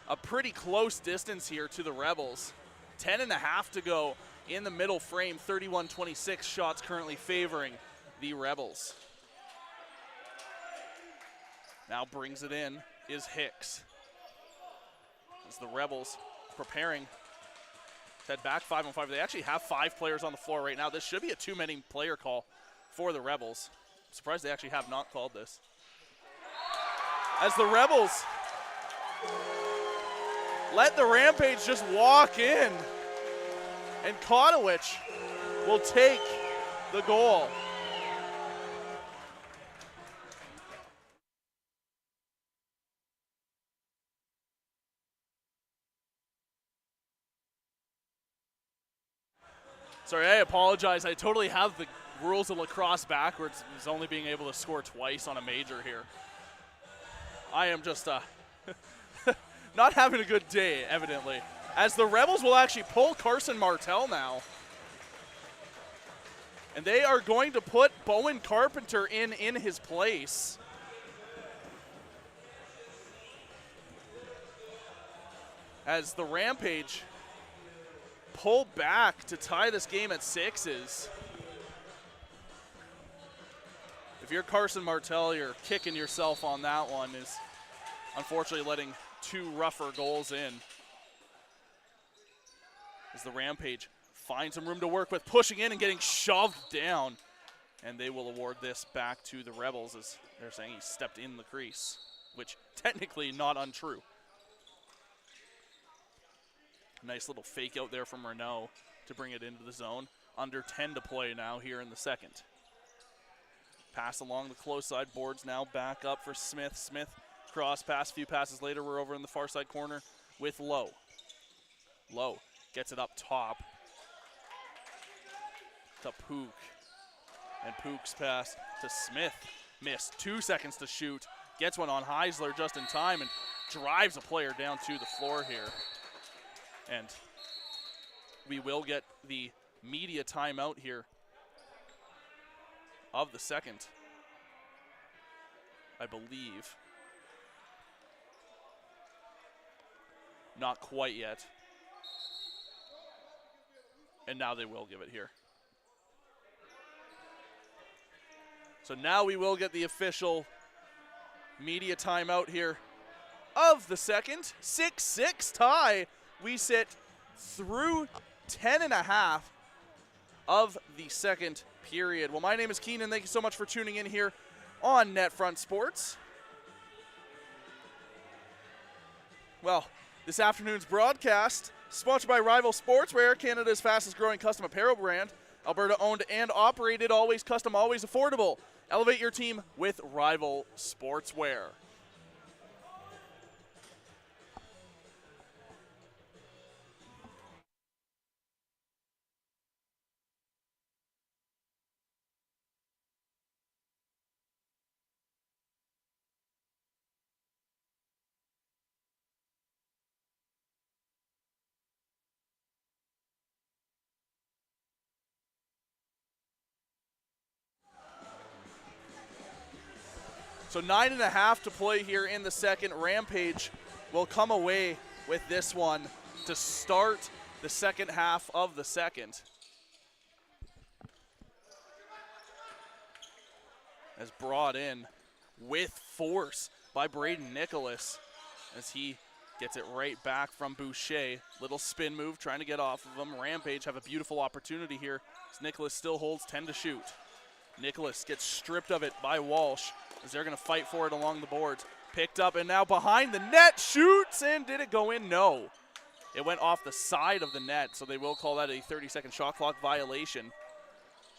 a pretty close distance here to the Rebels. 10.5 to go in the middle frame, 31-26 shots currently favoring the Rebels. Now brings it in is Hicks. As the Rebels preparing to head back 5-on-5. They actually have 5 players on the floor right now. This should be a too many player call for the Rebels. I'm surprised they actually have not called this. As the Rebels let the Rampage just walk in, and Konowich will take the goal. Sorry, I apologize. I totally have the rules of lacrosse backwards. It's only being able to score twice on a major here. I am just not having a good day, evidently. As the Rebels will actually pull Carson Martell now. And they are going to put Bowen Carpenter in his place. As the Rampage pull back to tie this game at 6s. If you're Carson Martell, you're kicking yourself on that one, is unfortunately letting 2 rougher goals in. As the Rampage finds some room to work with, pushing in and getting shoved down. And they will award this back to the Rebels, as they're saying he stepped in the crease, which technically not untrue. Nice little fake out there from Renault to bring it into the zone. Under 10 to play now here in the second. Pass along the close side boards now back up for Smith. Smith cross pass, few passes later, we're over in the far side corner with Lowe. Lowe gets it up top to Pook. And Pook's pass to Smith. Missed, 2 seconds to shoot. Gets one on Heisler just in time and drives a player down to the floor here. And we will get the media timeout here of the second, I believe. Not quite yet. And now they will give it here. So now we will get the official media timeout here of the second. 6-6 tie. We sit through 10.5 of the second period. Well, my name is Keenan. Thank you so much for tuning in here on NetFront Sports. Well, this afternoon's broadcast sponsored by Rival Sportswear, Canada's fastest growing custom apparel brand. Alberta owned and operated, always custom, always affordable. Elevate your team with Rival Sportswear. So 9.5 to play here in the second. Rampage will come away with this one to start the second half of the second. As brought in with force by Braden Nicholas as he gets it right back from Boucher. Little spin move trying to get off of him. Rampage have a beautiful opportunity here as Nicholas still holds 10 to shoot. Nicholas gets stripped of it by Walsh as they're going to fight for it along the boards. Picked up and now behind the net, shoots, and did it go in? No. It went off the side of the net, so they will call that a 30-second shot clock violation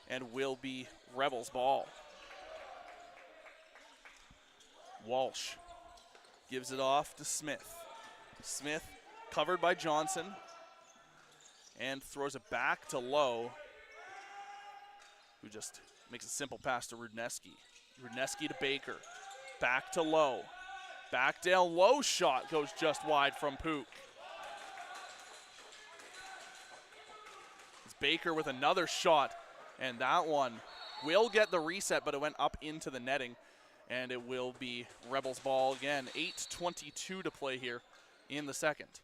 and will be Rebels ball. Walsh gives it off to Smith. Smith covered by Johnson and throws it back to Lowe, who just makes a simple pass to Rudneski. Rudneski to Baker. Back to Lowe. Back down low, shot goes just wide from Pook. It's Baker with another shot, and that one will get the reset, but it went up into the netting, and it will be Rebels ball again. 8:22 to play here in the second.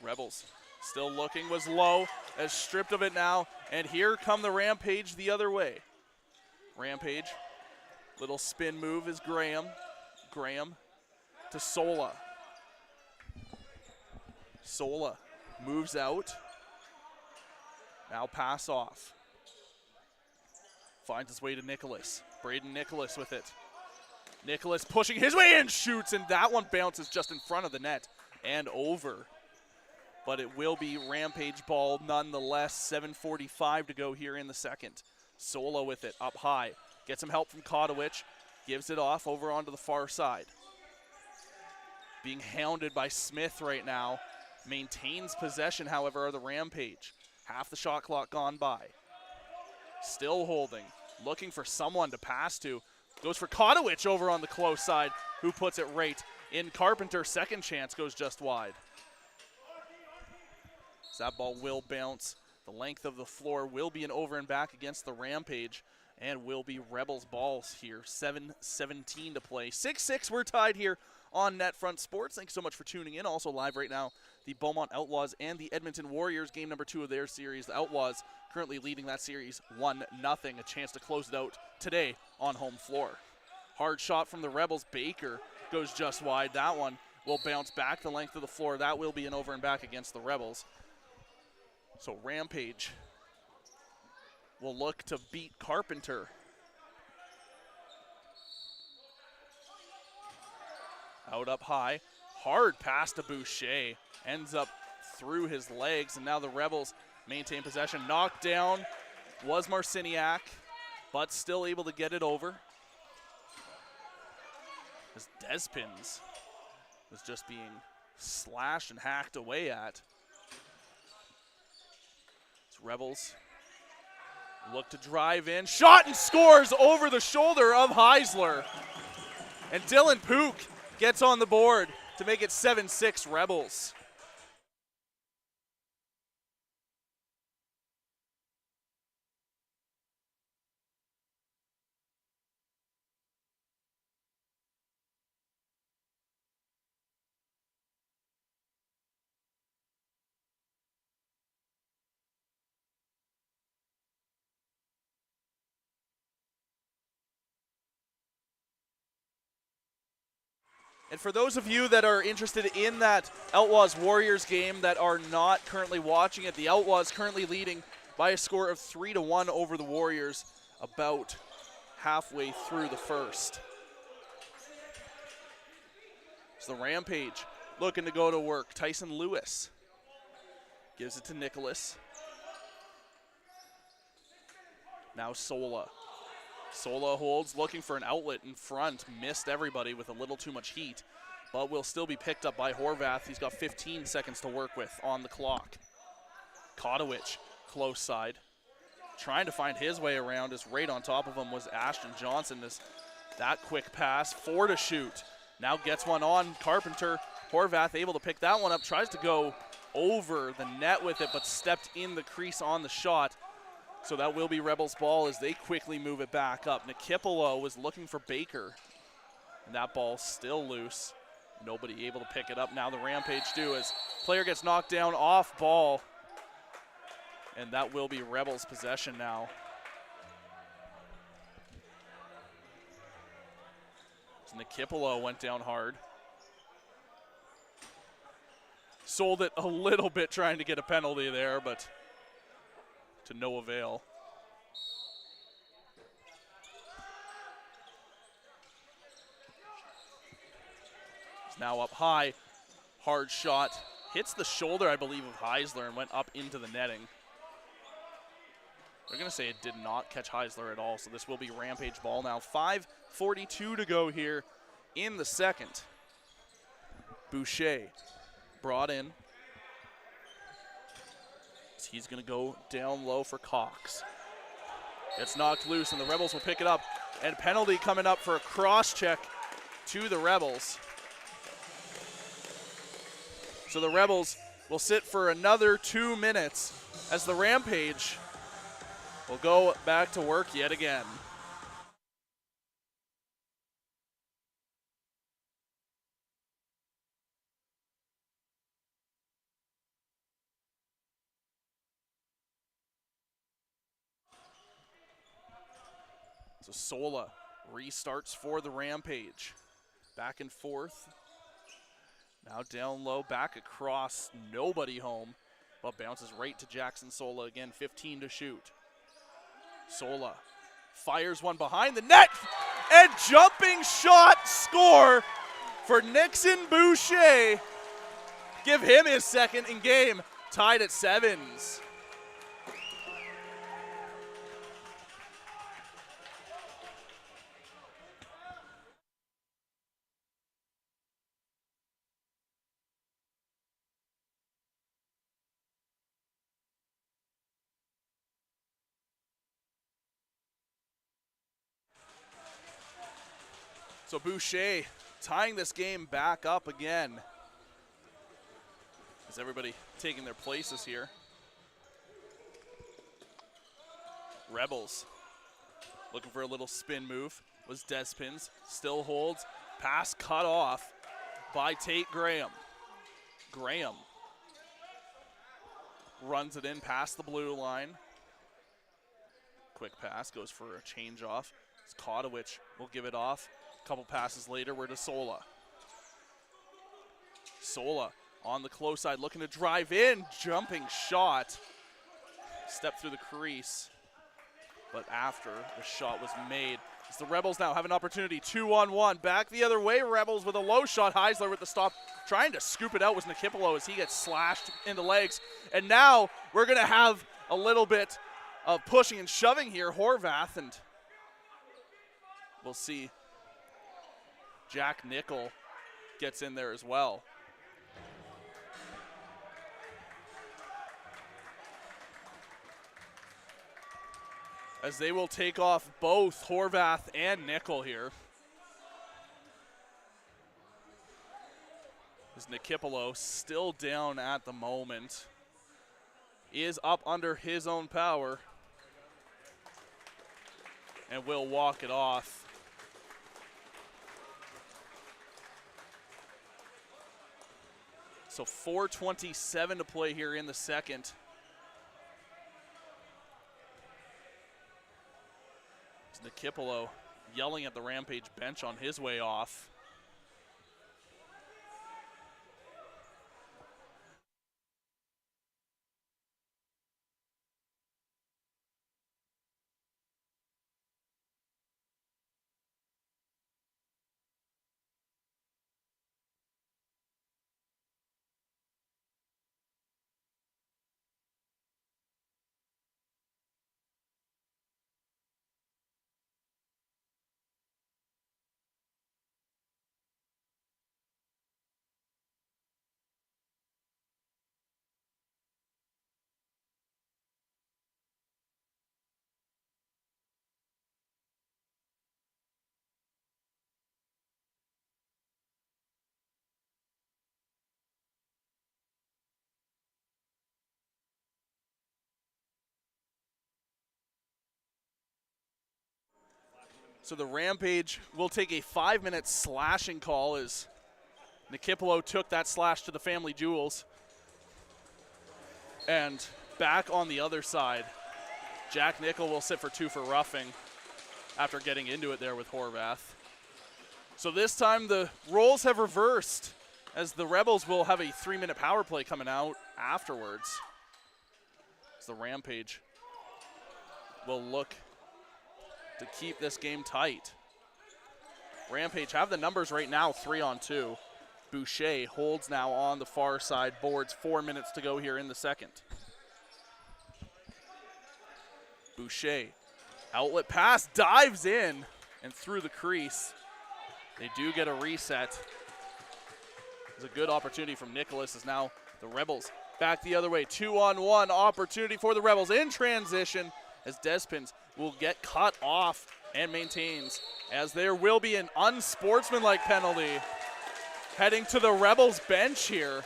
Rebels still looking, was low, as stripped of it now, and here come the Rampage the other way. Rampage, little spin move is Graham. Graham to Sola. Sola moves out. Now pass off. Finds his way to Nicholas. Braden Nicholas with it. Nicholas pushing his way in, shoots, and that one bounces just in front of the net and over. But it will be Rampage ball nonetheless. 7:45 to go here in the second. Sola with it up high. Gets some help from Kodowich. Gives it off over onto the far side. Being hounded by Smith right now. Maintains possession, however, of the Rampage. Half the shot clock gone by. Still holding. Looking for someone to pass to. Goes for Kodowich over on the close side, who puts it right in Carpenter. Second chance goes just wide. So that ball will bounce. The length of the floor will be an over and back against the Rampage, and will be Rebels balls here. 7:17 to play. 6-6, we're tied here on NetFront Sports. Thanks so much for tuning in. Also live right now, the Beaumont Outlaws and the Edmonton Warriors, game number 2 of their series. The Outlaws currently leading that series 1-0. A chance to close it out today on home floor. Hard shot from the Rebels. Baker goes just wide. That one will bounce back the length of the floor. That will be an over and back against the Rebels. So Rampage will look to beat Carpenter. Out up high. Hard pass to Boucher. Ends up through his legs, and now the Rebels maintain possession. Knocked down was Marciniak, but still able to get it over. As Despins was just being slashed and hacked away at. Rebels look to drive in. Shot and scores over the shoulder of Heisler. And Dylan Pook gets on the board to make it 7-6 Rebels. And for those of you that are interested in that Outlaws-Warriors game that are not currently watching it, the Outlaws currently leading by a score of 3-1 over the Warriors about halfway through the first. So the Rampage looking to go to work. Tyson Lewis gives it to Nicholas. Now Sola. Sola holds, looking for an outlet in front. Missed everybody with a little too much heat, but will still be picked up by Horvath. He's got 15 seconds to work with on the clock. Kodowich, close side. Trying to find his way around, as right on top of him was Ashton Johnson. That quick pass, 4 to shoot. Now gets one on Carpenter. Horvath able to pick that one up, tries to go over the net with it, but stepped in the crease on the shot. So that will be Rebels ball as they quickly move it back up. Nikipolo was looking for Baker, and that ball still loose. Nobody able to pick it up. Now the Rampage do as player gets knocked down off ball, and that will be Rebels possession now. So Nikipolo went down hard. Sold it a little bit trying to get a penalty there, but to no avail. He's now up high. Hard shot. Hits the shoulder, I believe, of Heisler and went up into the netting. They're going to say it did not catch Heisler at all, so this will be Rampage ball now. 5:42 to go here in the second. Boucher brought in. He's going to go down low for Cox. It's knocked loose, and the Rebels will pick it up. And penalty coming up for a cross check to the Rebels. So the Rebels will sit for another 2 minutes as the Rampage will go back to work yet again. So Sola restarts for the Rampage. Back and forth. Now down low, back across, nobody home, but bounces right to Jackson Sola again, 15 to shoot. Sola fires one behind the net, and jumping shot score for Nixon Boucher. Give him his second in game, tied at 7s. So Boucher tying this game back up again. Is everybody taking their places here? Rebels looking for a little spin move. Was Despins, still holds. Pass cut off by Tate Graham. Graham runs it in past the blue line. Quick pass, goes for a change off. Kodowich will give it off. A couple passes later, we're to Sola. Sola on the close side, looking to drive in. Jumping shot. Step through the crease. But after the shot was made, as the Rebels now have an opportunity, 2-on-1. Back the other way, Rebels with a low shot. Heisler with the stop. Trying to scoop it out was Nikipolo as he gets slashed in the legs. And now we're going to have a little bit of pushing and shoving here. Horvath, and we'll see Jack Nickel gets in there as well. As they will take off both Horvath and Nickel here. As Nikipolo, still down at the moment, is up under his own power and will walk it off. So 4:27 to play here in the second. Nikipolo yelling at the Rampage bench on his way off. So the Rampage will take a 5-minute slashing call as Nikipolo took that slash to the family jewels. And back on the other side, Jack Nickel will sit for 2 for roughing after getting into it there with Horvath. So this time the roles have reversed as the Rebels will have a 3-minute power play coming out afterwards. As the Rampage will look to keep this game tight. Rampage have the numbers right now, 3-on-2. Boucher holds now on the far side boards, 4 minutes to go here in the second. Boucher, outlet pass, dives in and through the crease. They do get a reset. It's a good opportunity from Nicholas as now the Rebels back the other way. 2-on-1 opportunity for the Rebels in transition as Despins will get cut off and maintains as there will be an unsportsmanlike penalty heading to the Rebels bench here.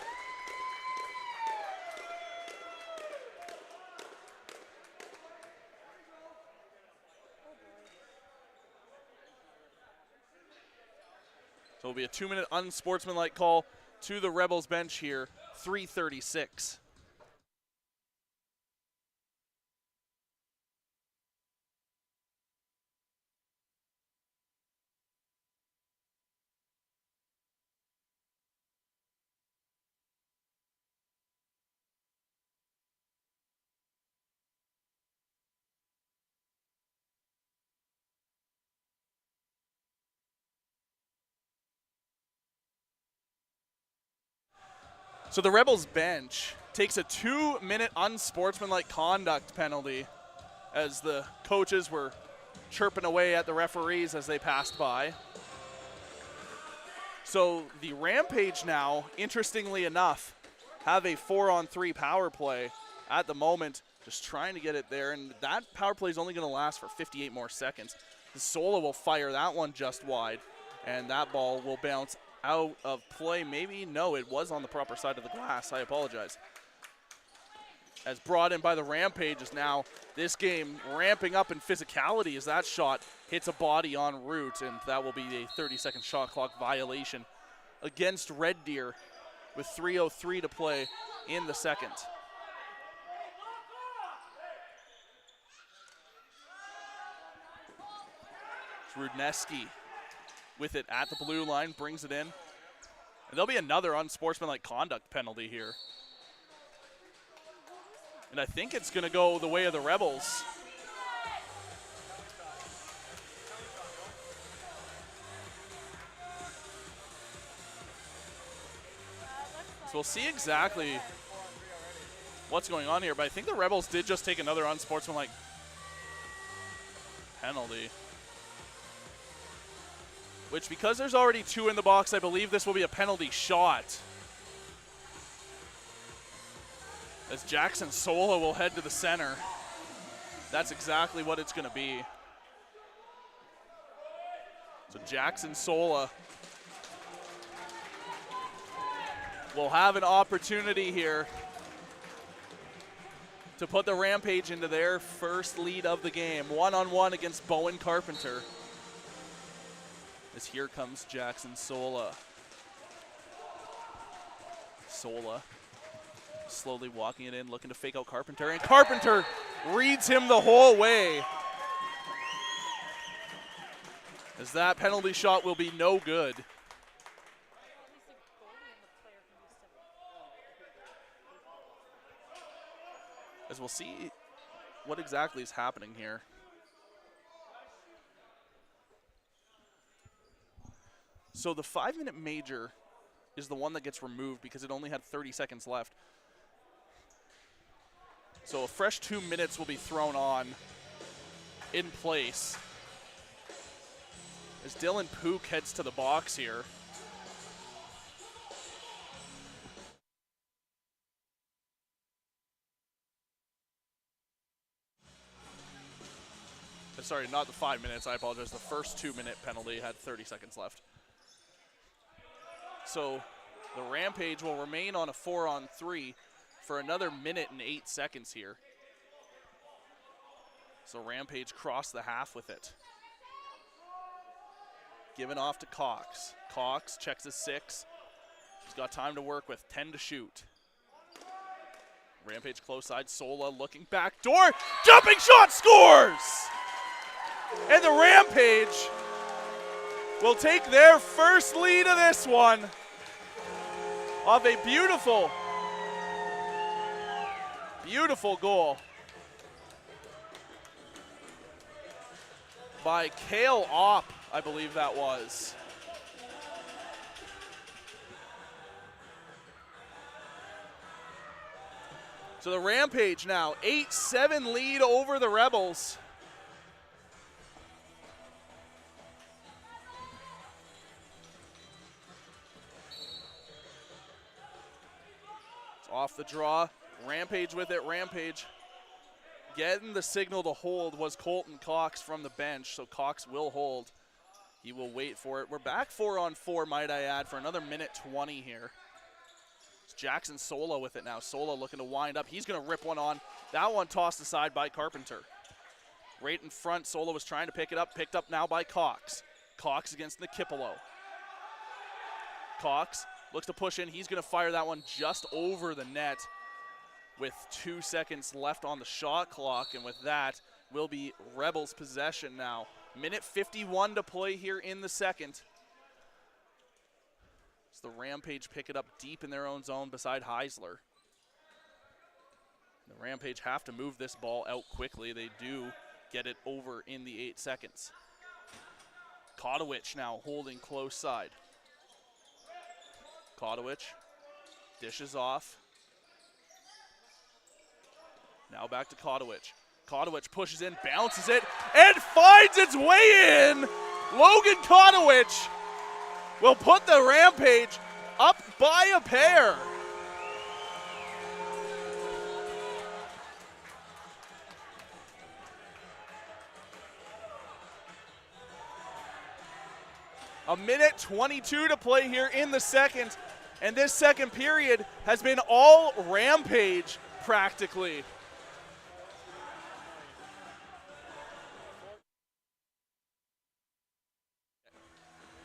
So it'll be a 2-minute unsportsmanlike call to the Rebels bench here, 3:36. So the Rebels bench takes a 2-minute unsportsmanlike conduct penalty as the coaches were chirping away at the referees as they passed by. So the Rampage now, interestingly enough, have a 4-on-3 power play at the moment, just trying to get it there, and that power play is only going to last for 58 more seconds. The Sola will fire that one just wide, and that ball will bounce out of play. Maybe, no, it was on the proper side of the glass. I apologize. As brought in by the Rampage is now this game ramping up in physicality as that shot hits a body en route, and that will be a 30-second shot clock violation against Red Deer with 3:03 to play in the second. Rudneski with it at the blue line, brings it in. And there'll be another unsportsmanlike conduct penalty here. And I think it's going to go the way of the Rebels. So we'll see exactly what's going on here, but I think the Rebels did just take another unsportsmanlike penalty. Which, because there's already 2 in the box, I believe this will be a penalty shot. As Jackson Sola will head to the center. That's exactly what it's going to be. So Jackson Sola will have an opportunity here to put the Rampage into their first lead of the game. 1-on-1 against Bowen Carpenter. As here comes Jackson Sola. Sola slowly walking it in, looking to fake out Carpenter, and Carpenter reads him the whole way. As that penalty shot will be no good. As we'll see what exactly is happening here. So the 5-minute major is the one that gets removed because it only had 30 seconds left. So a fresh 2 minutes will be thrown on in place as Dylan Pook heads to the box here. Sorry, not the 5 minutes, I apologize. The first 2-minute penalty had 30 seconds left. So the Rampage will remain on a 4-on-3 for another 1 minute and 8 seconds here. So Rampage crossed the half with it. given off to Cox. Cox checks his 6. He's got time to work with, 10 to shoot. Rampage close side, Sola looking back door, jumping shot, scores! And the Rampage will take their first lead of this one off a beautiful, beautiful goal by Kale Opp, I believe that was. So the Rampage now, 8-7 lead over the Rebels. It's off the draw, Rampage with it, Rampage. Getting the signal to hold was Colton Cox from the bench, so Cox will hold. He will wait for it. We're back 4-on-4, might I add, for another minute 20 here. Jackson Sola with it now. Sola looking to wind up. He's going to rip one on. That one tossed aside by Carpenter. Right in front, Sola was trying to pick it up. Picked up now by Cox. Cox against Nikipolo. Cox looks to push in. He's going to fire that one just over the net with 2 seconds left on the shot clock. And with that, will be Rebels possession now. Minute 51 to play here in the second. The Rampage pick it up deep in their own zone beside Heisler. The Rampage have to move this ball out quickly. They do get it over in the 8 seconds. Kodowich now holding close side. Kodowich dishes off. Now back to Kodowich. Kodowich pushes in, bounces it, and finds its way in! Logan Kodowich will put the Rampage up by a pair. A minute 22 to play here in the second, and this second period has been all Rampage practically.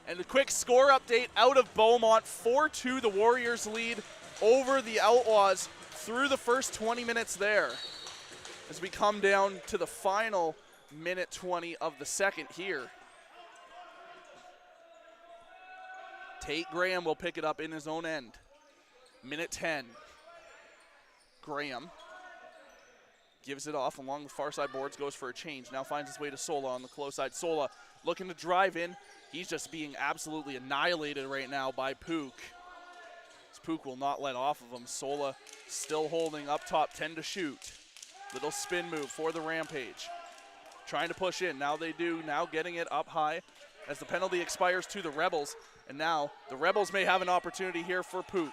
And a quick score update out of Beaumont, 4-2 the Warriors lead over the Outlaws through the first 20 minutes there. As we come down to the final minute 20 of the second here. Tate Graham will pick it up in his own end. Minute 10. Graham gives it off along the far side boards, goes for a change. Now finds his way to Sola on the close side. Sola looking to drive in. He's just being absolutely annihilated right now by Pook. Pook will not let off of him. Sola still holding up top, 10 to shoot. Little spin move for the Rampage. Trying to push in, now they do, now getting it up high as the penalty expires to the Rebels. And now the Rebels may have an opportunity here for Pook.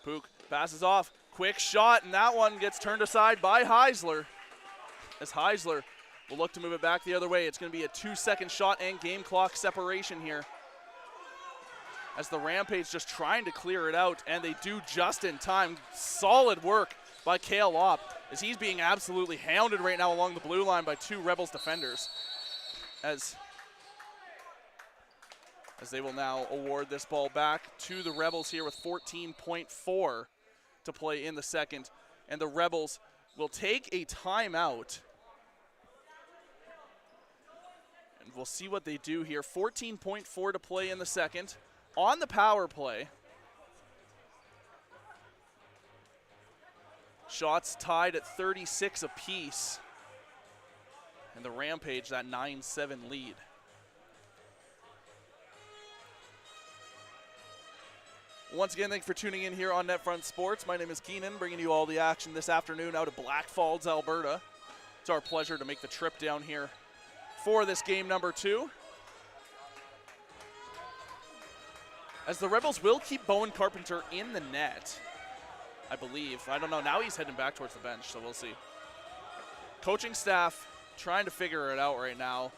Pook passes off, quick shot, and that one gets turned aside by Heisler. As Heisler will look to move it back the other way. It's going to be a 2-second shot and game clock separation here. As the Rampage just trying to clear it out, and they do just in time. Solid work by Kale Opp, as he's being absolutely hounded right now along the blue line by 2 Rebels defenders. As they will now award this ball back to the Rebels here with 14.4 to play in the second. And the Rebels will take a timeout. And we'll see what they do here. 14.4 to play in the second. On the power play. Shots tied at 36 apiece. And the Rampage, that 9-7 lead. Once again, thanks for tuning in here on NetFront Sports. My name is Keenan, bringing you all the action this afternoon out of Blackfalds, Alberta. It's our pleasure to make the trip down here for this game number 2. As the Rebels will keep Bowen Carpenter in the net, I believe. I don't know. Now he's heading back towards the bench, so we'll see. Coaching staff trying to figure it out right now.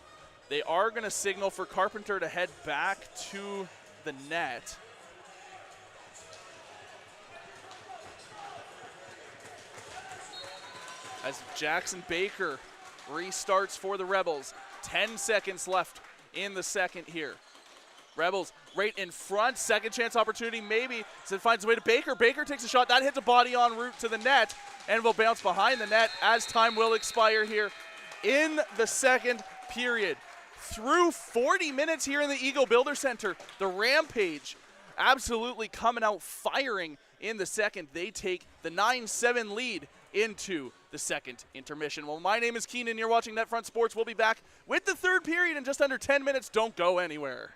They are going to signal for Carpenter to head back to the net. As Jackson Baker restarts for the Rebels. 10 seconds left in the second here. Rebels right in front, second chance opportunity maybe, so it finds a way to Baker. Baker takes a shot, that hits a body en route to the net and will bounce behind the net as time will expire here in the second period. Through 40 minutes here in the Eagle Builder Center, the Rampage absolutely coming out firing in the second. They take the 9-7 lead into the second intermission. Well, my name is Keenan, you're watching NetFront Sports. We'll be back with the third period in just under 10 minutes. Don't go anywhere.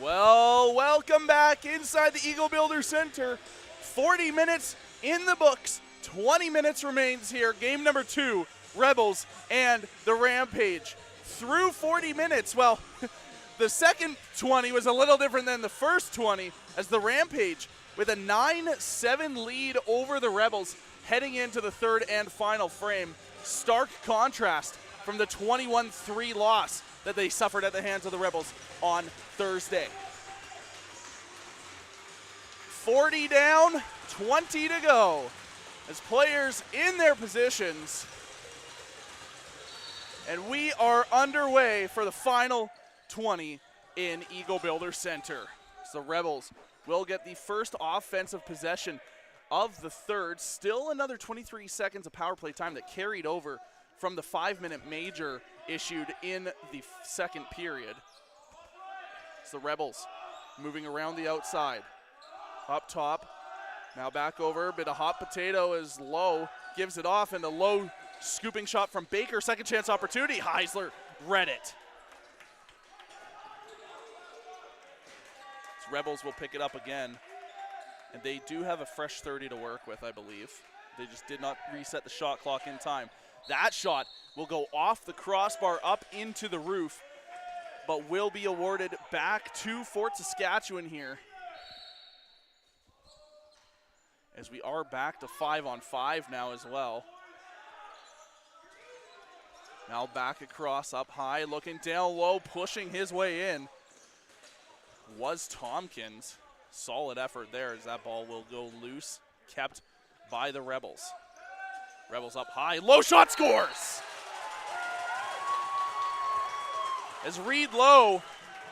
Well, welcome back inside the Eagle Builder Center. 40 minutes in the books. 20 minutes remains here. Game number 2, Rebels and the Rampage. Through 40 minutes, well, the second 20 was a little different than the first 20 as the Rampage with a 9-7 lead over the Rebels heading into the third and final frame. Stark contrast from the 21-3 loss that they suffered at the hands of the Rebels on Thursday. 40 down, 20 to go as players in their positions. And we are underway for the final 20 in Eagle Builder Center. So the Rebels will get the first offensive possession of the third. Still another 23 seconds of power play time that carried over from the 5-minute major issued in the second period. It's the Rebels moving around the outside. Up top, now back over, bit of hot potato as Lowe gives it off, and the low scooping shot from Baker, second chance opportunity. Heisler read it. So Rebels will pick it up again, and they do have a fresh 30 to work with, I believe. They just did not reset the shot clock in time. That shot will go off the crossbar up into the roof, but will be awarded back to Fort Saskatchewan here, as we are back to 5-on-5 now as well. Now back across, up high, looking down low, pushing his way in was Tompkins. Solid effort there as that ball will go loose, kept by the Rebels. Rebels up high, low shot, scores! As Reed Lowe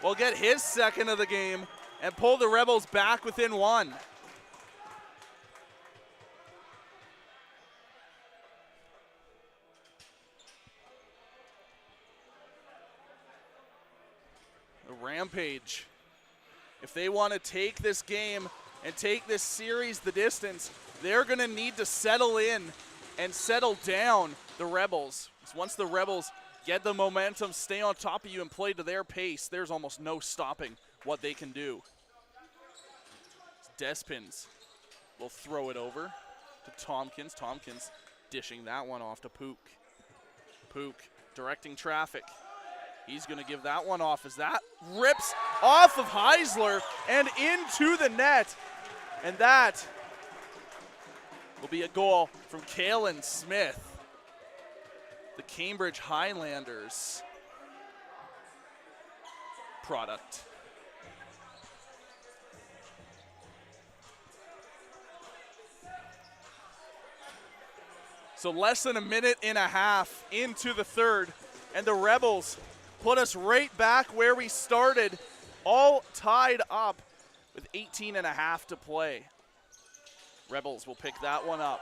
will get his second of the game and pull the Rebels back within one. The Rampage, if they want to take this game and take this series the distance, they're going to need to settle in and settle down the Rebels. Once the Rebels get the momentum, stay on top of you, and play to their pace, there's almost no stopping what they can do. Despins will throw it over to Tompkins. Tompkins dishing that one off to Pook. Pook directing traffic. He's going to give that one off as that rips off of Heisler and into the net. And that will be a goal from Kalen Smith, the Cambridge Highlanders product. So less than a minute and a half into the third, and the Rebels put us right back where we started, all tied up with 18 and a half to play. Rebels will pick that one up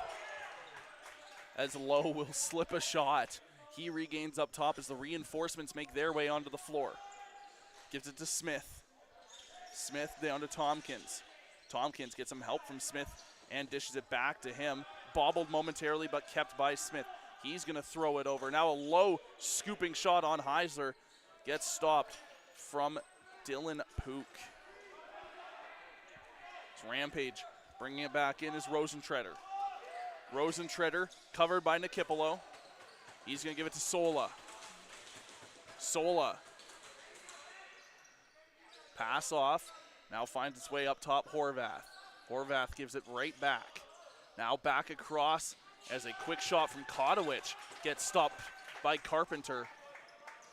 as Lowe will slip a shot. He regains up top as the reinforcements make their way onto the floor. Gives it to Smith. Smith down to Tompkins. Tompkins gets some help from Smith and dishes it back to him. Bobbled momentarily but kept by Smith. He's going to throw it over. Now a low scooping shot on Heisler gets stopped from Dylan Pook. It's Rampage bringing it back in is Rosentreader. Rosentreader covered by Nikipolo. He's going to give it to Sola. Sola. Pass off. Now finds its way up top, Horvath. Horvath gives it right back. Now back across as a quick shot from Kotowicz gets stopped by Carpenter,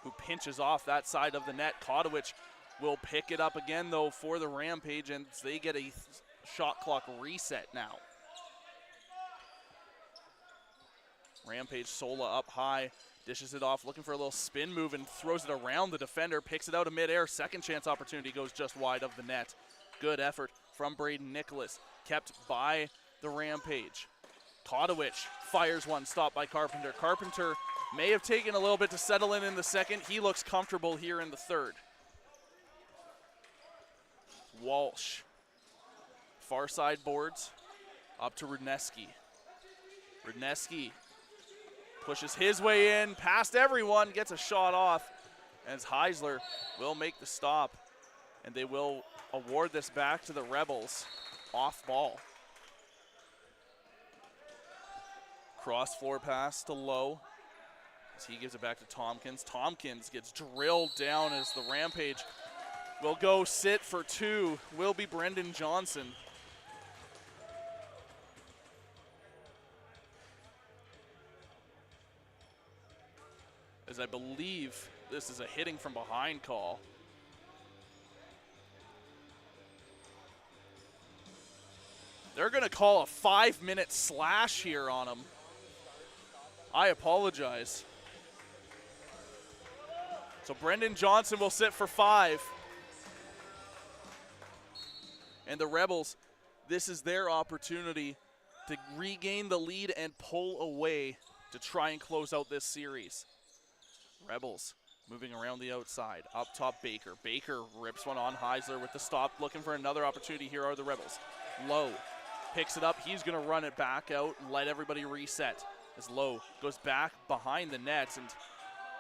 who pinches off that side of the net. Kotowicz will pick it up again, though, for the Rampage, and they get a shot clock reset now. Rampage, Sola up high, dishes it off, looking for a little spin move and throws it around the defender, picks it out of midair. Second chance opportunity goes just wide of the net. Good effort from Braden Nicholas, kept by the Rampage. Kotowicz fires one, stopped by Carpenter. Carpenter may have taken a little bit to settle in the second. He looks comfortable here in the third. Walsh, far side boards, up to Rudneski. Rudneski pushes his way in, past everyone, gets a shot off, as Heisler will make the stop. And they will award this back to the Rebels. Off ball. Cross floor pass to Lowe. As he gives it back to Tompkins. Tompkins gets drilled down as the Rampage will go sit for two. Will be Brendan Johnson. As I believe this is a hitting from behind call. They're going to call a 5-minute slash here on him. I apologize. So Brendan Johnson will sit for 5. And the Rebels, this is their opportunity to regain the lead and pull away to try and close out this series. Rebels moving around the outside. Up top, Baker. Baker rips one on Heisler with the stop. Looking for another opportunity. Here are the Rebels. Lowe picks it up. He's going to run it back out and let everybody reset. As Lowe goes back behind the nets. And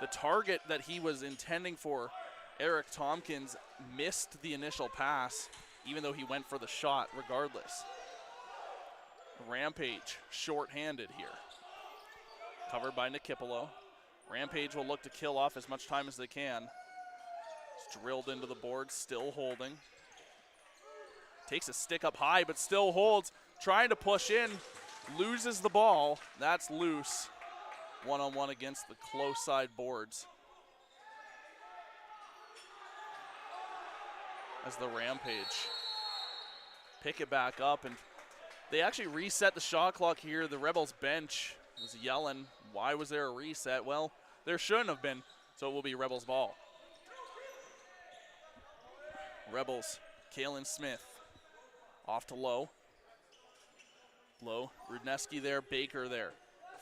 the target that he was intending for, Eric Tompkins, missed the initial pass, even though he went for the shot regardless. Rampage short-handed here. Covered by Nikipolo. Rampage will look to kill off as much time as they can. It's drilled into the board, still holding. Takes a stick up high, but still holds. Trying to push in, loses the ball. That's loose. One-on-one against the close side boards. As the Rampage pick it back up, and they actually reset the shot clock here. The Rebels bench was yelling, why was there a reset? Well, there shouldn't have been, so it will be Rebels ball. Rebels, Kalen Smith, off to Lowe. Lowe, Rudneski there, Baker there.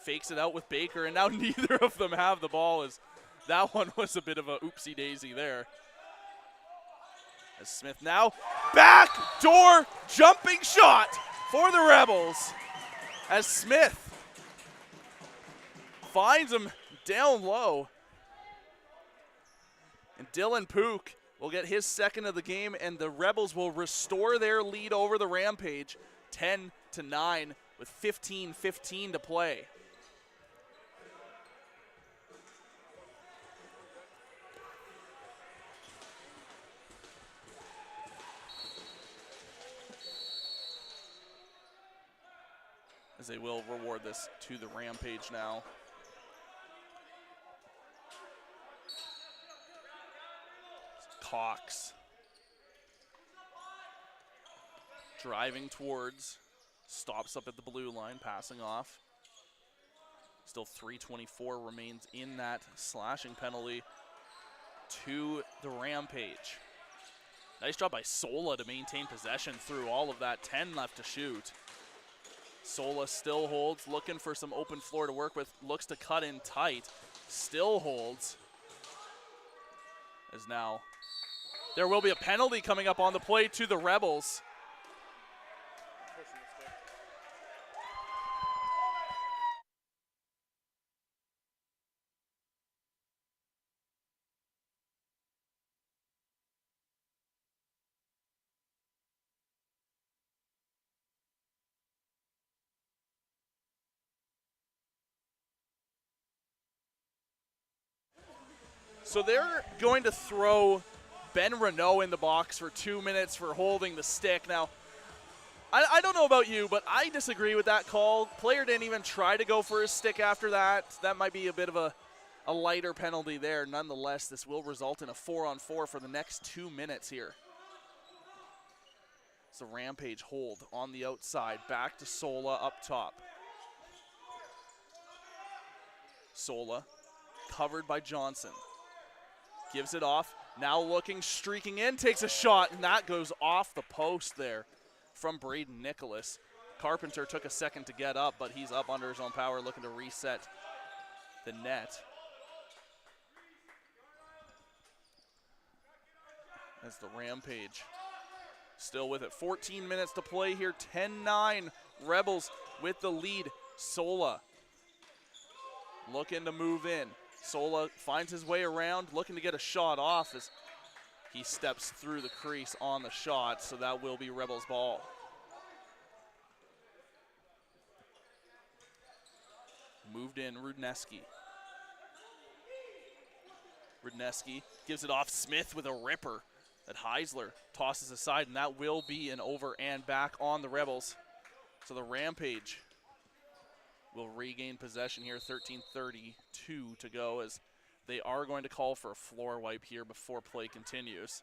Fakes it out with Baker, and now neither of them have the ball. As that one was a bit of a oopsie daisy there. As Smith now, backdoor jumping shot for the Rebels. As Smith finds him down low. And Dylan Pook will get his second of the game, and the Rebels will restore their lead over the Rampage, 10-9 with 15:15 to play. As they will reward this to the Rampage now. Cox driving towards, stops up at the blue line, passing off. Still 3:24 remains in that slashing penalty to the Rampage. Nice job by Sola to maintain possession through all of that. 10 left to shoot. Sola still holds, looking for some open floor to work with, looks to cut in tight, still holds. As now there will be a penalty coming up on the play to the Rebels. So they're going to throw Ben Renault in the box for 2 minutes for holding the stick. Now, I don't know about you, but I disagree with that call. Player didn't even try to go for his stick after that. That might be a bit of a lighter penalty there. Nonetheless, this will result in a 4-on-4 for the next 2 minutes here. So Rampage hold on the outside. Back to Sola up top. Sola covered by Johnson. Gives it off. Now looking, streaking in, takes a shot, and that goes off the post there from Braden Nicholas. Carpenter took a second to get up, but he's up under his own power, looking to reset the net. As the Rampage still with it. 14 minutes to play here, 10-9. Rebels with the lead. Sola looking to move in. Sola finds his way around, looking to get a shot off as He steps through the crease on the shot, so that will be Rebels ball. Moved in, Rudneski. Rudneski gives it off. Smith with a ripper that Heisler tosses aside, and that will be an over and back on the Rebels. So the Rampage will regain possession here. 13:32 to go, as they are going to call for a floor wipe here before play continues.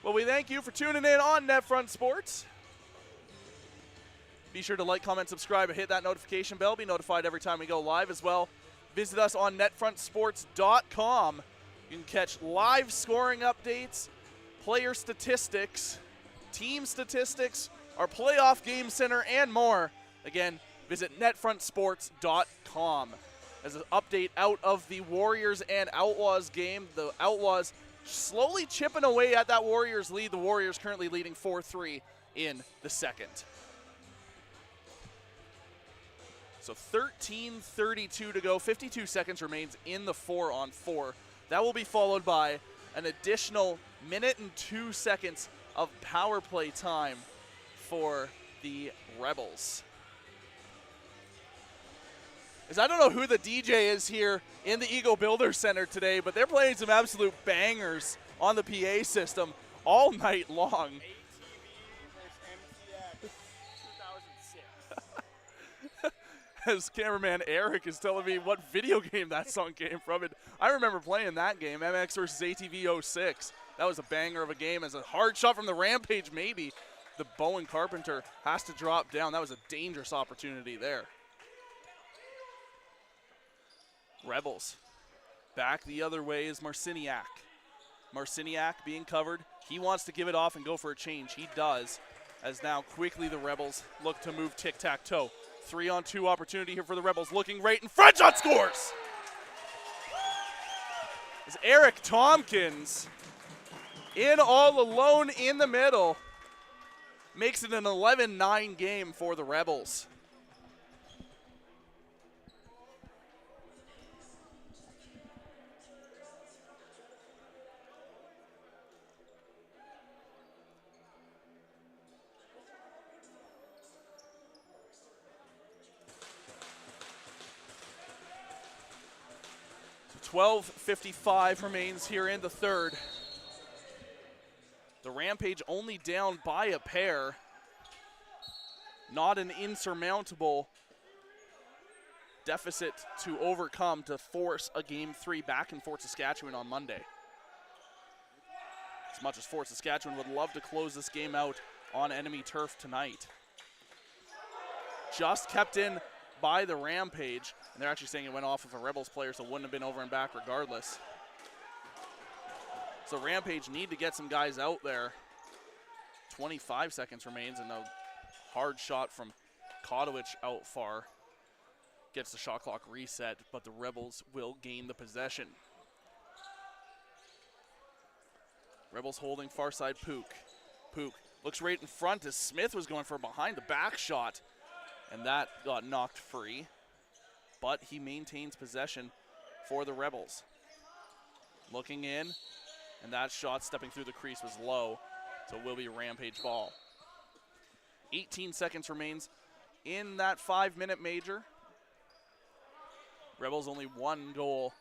Well, we thank you for tuning in on NetFront Sports. Be sure to like, comment, subscribe, and hit that notification bell. Be notified every time we go live as well. Visit us on netfrontsports.com. You can catch live scoring updates, player statistics, team statistics, our playoff game center, and more. Again, visit netfrontsports.com. As an update out of the Warriors and Outlaws game, the Outlaws slowly chipping away at that Warriors lead. The Warriors currently leading 4-3 in the second. So 13:32 to go, 52 seconds remains in the 4-on-4. That will be followed by an additional minute and 2 seconds of power play time for the Rebels. As I don't know who the DJ is here in the Eagle Builder Center today, but they're playing some absolute bangers on the PA system all night long. As cameraman Eric is telling me what video game that song came from. And I remember playing that game, MX versus ATV 06. That was a banger of a game. As a hard shot from the Rampage, maybe. The Bowen Carpenter has to drop down. That was a dangerous opportunity there. Rebels. Back the other way is Marciniak. Marciniak being covered. He wants to give it off and go for a change. He does. As now quickly the Rebels look to move tic-tac-toe. 3-on-2 opportunity here for the Rebels, looking right in front. Shot scores! As Eric Tompkins, in all alone in the middle, makes it an 11-9 game for the Rebels. So 12:55 remains here in the third. The Rampage only down by a pair. Not an insurmountable deficit to overcome to force a Game 3 back in Fort Saskatchewan on Monday. As much as Fort Saskatchewan would love to close this game out on enemy turf tonight. Just kept in by the Rampage, and they're actually saying it went off of a Rebels player, so it wouldn't have been over and back regardless. So Rampage need to get some guys out there. 25 seconds remains, and a hard shot from Kotowicz out far gets the shot clock reset, but the Rebels will gain the possession. Rebels holding far side Pook. Pook looks right in front as Smith was going for a behind the back shot, and that got knocked free, but he maintains possession for the Rebels. Looking in, and that shot stepping through the crease was low, so it will be a Rampage ball. 18 seconds remains in that 5-minute major. Rebels only one goal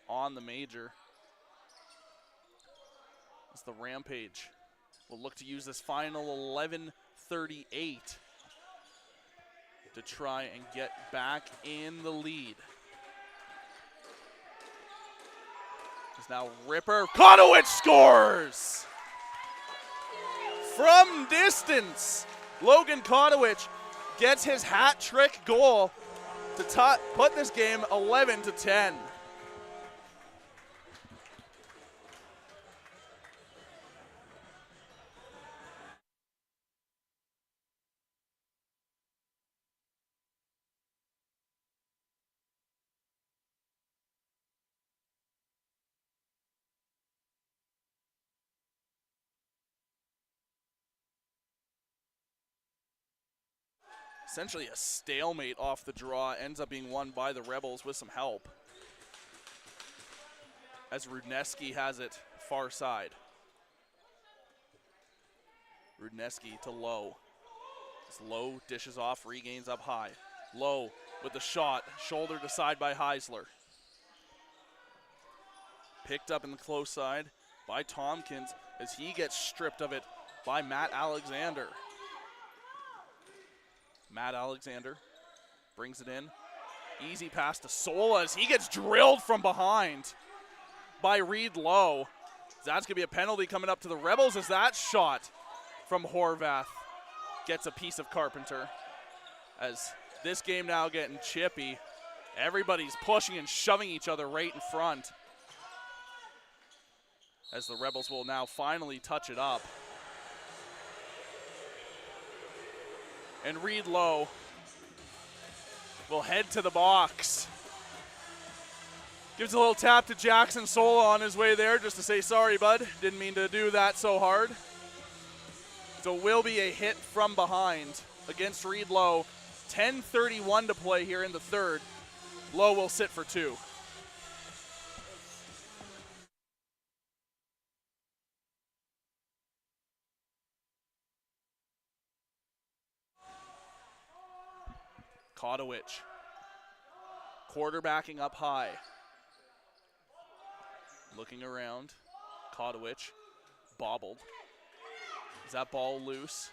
on the major. As the Rampage will look to use this final 11:38 to try and get back in the lead. As now Ripper, Kotowicz scores! From distance, Logan Kotowicz gets his hat trick goal to put this game 11-10. Essentially a stalemate off the draw, ends up being won by the Rebels with some help. as Rudneski has it far side. Rudneski to Lowe. As Lowe dishes off, regains up high. Lowe with the shot, shoulder to side by Heisler. Picked up in the close side by Tompkins as he gets stripped of it by Matt Alexander. Matt Alexander brings it in. Easy pass to Sola as he gets drilled from behind by Reed Lowe. That's going to be a penalty coming up to the Rebels as that shot from Horvath gets a piece of Carpenter. As this game now getting chippy, everybody's pushing and shoving each other right in front. As the Rebels will now finally touch it up. And Reed Lowe will head to the box. Gives a little tap to Jackson Sola on his way there just to say, sorry, bud. Didn't mean to do that so hard. So it will be a hit from behind against Reed Lowe. 10:31 to play here in the third. Lowe will sit for 2. Kodowich, quarterbacking up high. Looking around, Kodowich, bobbled. Is that ball loose?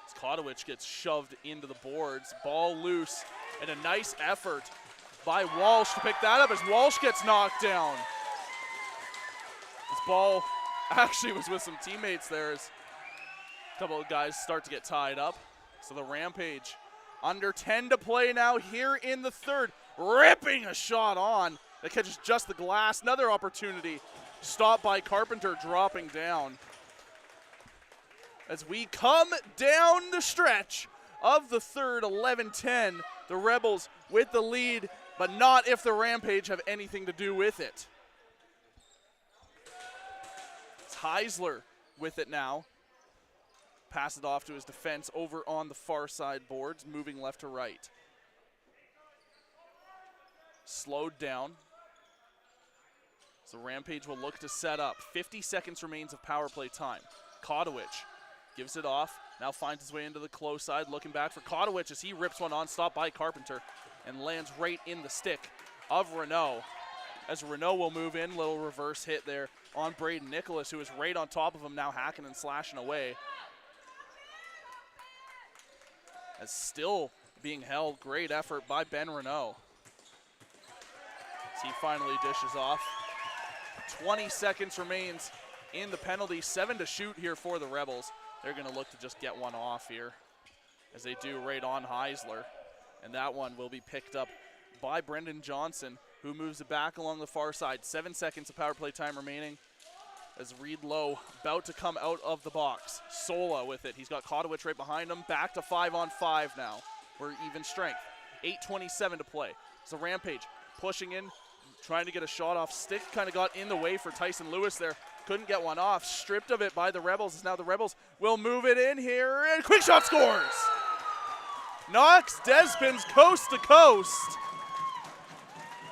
As Kodowich gets shoved into the boards, ball loose, and a nice effort by Walsh to pick that up as Walsh gets knocked down. This ball actually was with some teammates there as a couple of guys start to get tied up. So the Rampage under 10 to play now here in the third. Ripping a shot on that catches just the glass. Another opportunity stopped by Carpenter dropping down. As we come down the stretch of the third, 11-10, the Rebels with the lead, but not if the Rampage have anything to do with it. It's Heisler with it now. Pass it off to his defense over on the far side boards, moving left to right. Slowed down. So Rampage will look to set up. 50 seconds remains of power play time. Kodowich gives it off, now finds his way into the close side, looking back for Kodowich as he rips one on, stopped by Carpenter, and lands right in the stick of Renault. As Renault will move in, little reverse hit there on Braden Nicholas, who is right on top of him, now hacking and slashing away. As still being held, great effort by Ben Renault. As he finally dishes off. 20 seconds remains in the penalty, 7 to shoot here for the Rebels. They're gonna look to just get one off here, as they do right on Heisler. And that one will be picked up by Brendan Johnson, who moves it back along the far side. 7 seconds of power play time remaining. As Reed Lowe about to come out of the box. Sola with it. He's got Kodowich right behind him. Back to 5-on-5 now. We're even strength. 8:27 to play. So Rampage pushing in, trying to get a shot off. Stick kind of got in the way for Tyson Lewis there. Couldn't get one off. Stripped of it by the Rebels. As now the Rebels will move it in here. And quick shot scores! Knocks Despins coast to coast.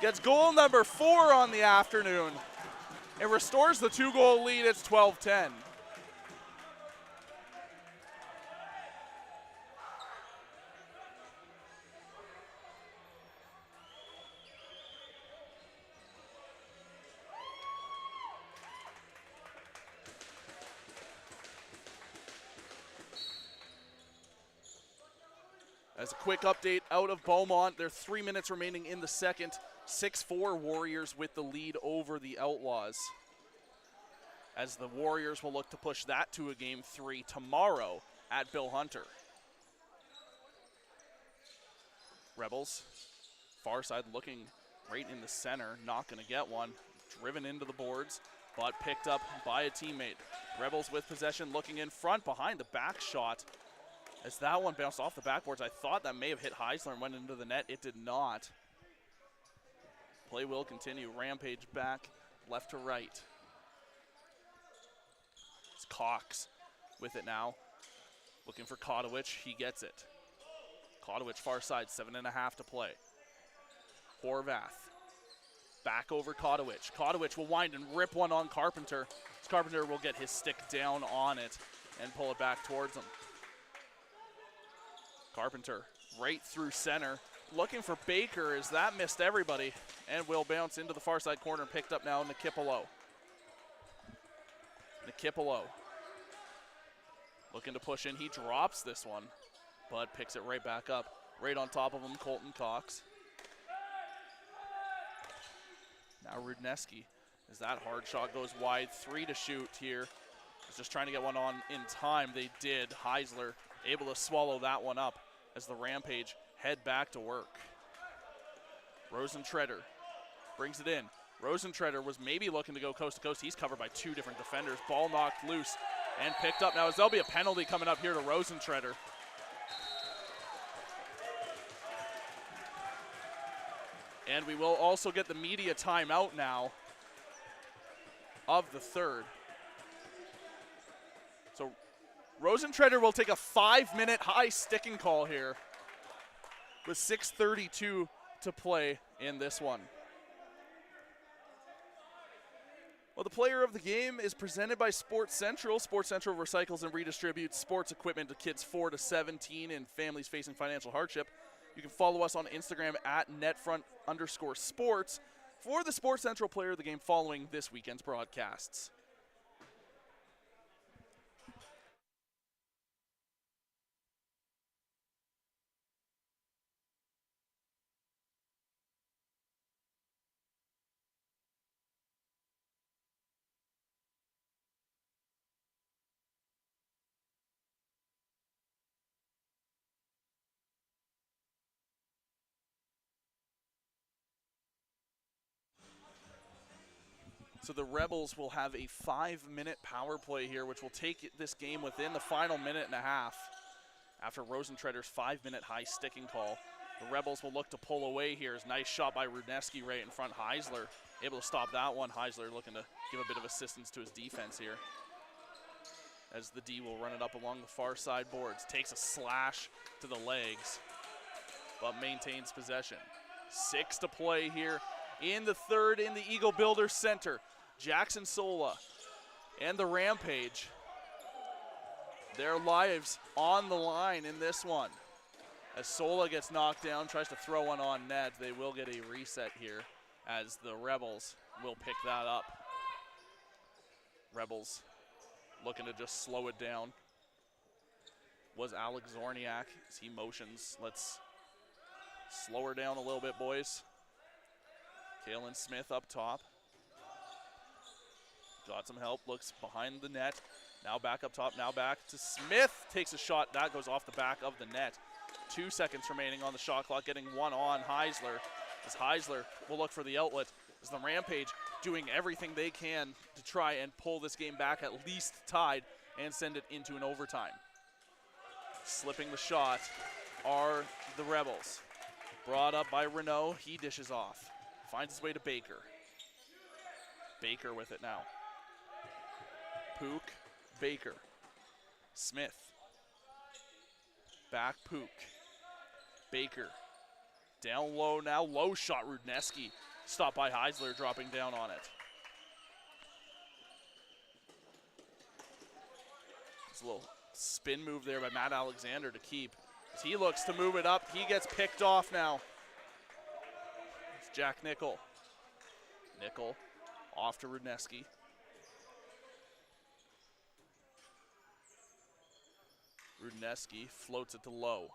Gets goal number 4 on the afternoon. It restores the 2-goal lead. It's 12-10. As a quick update out of Beaumont, there are 3 minutes remaining in the second. 6-4 Warriors with the lead over the Outlaws. As the Warriors will look to push that to a game 3 tomorrow at Bill Hunter. Rebels, far side looking right in the center, not gonna get one. Driven into the boards, but picked up by a teammate. Rebels with possession, looking in front behind the back shot. As that one bounced off the backboards, I thought that may have hit Heisler and went into the net. It did not. Play will continue. Rampage back left to right. It's Cox with it now. Looking for Kodowich. He gets it. Kodowich far side, 7.5 to play. Horvath Back over Kodowich. Kodowich will wind and rip one on Carpenter. Carpenter will get his stick down on it and pull it back towards him. Carpenter right through center, looking for Baker as that missed everybody and will bounce into the far side corner, picked up now Nikipolo. Nikipolo looking to push in. He drops this one, but picks it right back up. Right on top of him, Colton Cox. Now Rudneski, as that hard shot goes wide, 3 to shoot here. Was just trying to get one on in time. They did. Heisler able to swallow that one up as the Rampage head back to work. Rosentreader brings it in. Rosentreader was maybe looking to go coast to coast. He's covered by 2 different defenders. Ball knocked loose and picked up. Now, as there'll be a penalty coming up here to Rosentreader. And we will also get the media timeout now of the third. So Rosentreader will take a 5-minute high sticking call here with 6:32 to play in this one. Well, the player of the game is presented by Sports Central. Sports Central recycles and redistributes sports equipment to kids 4 to 17 and families facing financial hardship. You can follow us on Instagram at @NetFront_sports for the Sports Central player of the game following this weekend's broadcasts. So the Rebels will have a 5-minute power play here, which will take this game within the final minute and a half. After Rosentreader's 5-minute high sticking call, the Rebels will look to pull away here. It's a nice shot by Rudneski right in front. Heisler able to stop that one. Heisler looking to give a bit of assistance to his defense here, as the D will run it up along the far side boards. Takes a slash to the legs, but maintains possession. 6 to play here in the third in the Eagle Builder Center. Jackson Sola and the Rampage, their lives on the line in this one. As Sola gets knocked down, tries to throw one on net, they will get a reset here as the Rebels will pick that up. Rebels looking to just slow it down was Alex Zorniak as he motions. Let's slow her down a little bit, boys. Kaylin Smith up top. Got some help, looks behind the net. Now back up top, now back to Smith. Takes a shot, that goes off the back of the net. 2 seconds remaining on the shot clock, getting one on Heisler. As Heisler will look for the outlet. As the Rampage doing everything they can to try and pull this game back, at least tied, and send it into an overtime. Slipping the shot are the Rebels. Brought up by Renault, he dishes off. Finds his way to Baker. Baker with it now. Pook, Baker, Smith. Back Pook. Baker. Down low now, low shot Rudneski. Stopped by Heisler, dropping down on it. It's a little spin move there by Matt Alexander to keep. As he looks to move it up, he gets picked off now. It's Jack Nickel. Nickel off to Rudneski. Rudneski floats it to low.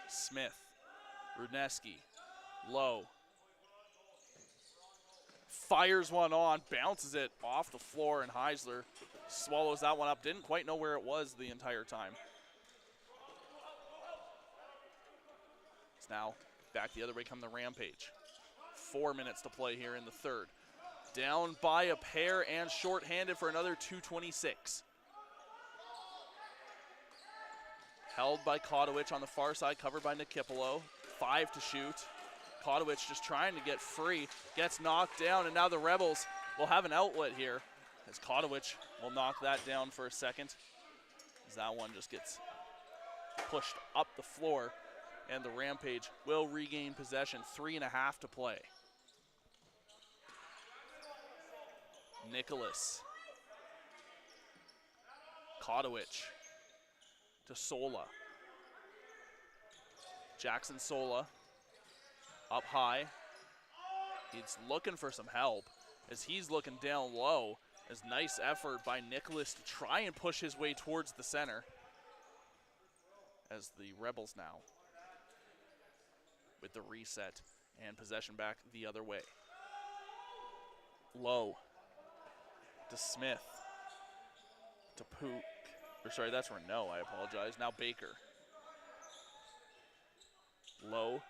Smith. Rudneski. Low. Fires one on, bounces it off the floor, and Heisler swallows that one up. Didn't quite know where it was the entire time. It's now back the other way come the Rampage. 4 minutes to play here in the third. Down by a pair and shorthanded for another 2:26. Held by Kodowich on the far side, covered by Nikipolo. 5 to shoot. Kodowich just trying to get free, gets knocked down, and now the Rebels will have an outlet here as Kodowich will knock that down for a second, as that one just gets pushed up the floor, and the Rampage will regain possession. 3.5 to play. Nicholas. Kodowich to Sola. Jackson Sola up high. He's looking for some help as he's looking down low. As nice effort by Nicholas to try and push his way towards the center. As the Rebels now with the reset and possession back the other way. Low to Smith to Pook. Or sorry, that's Renault, I apologize. Now Baker. Low.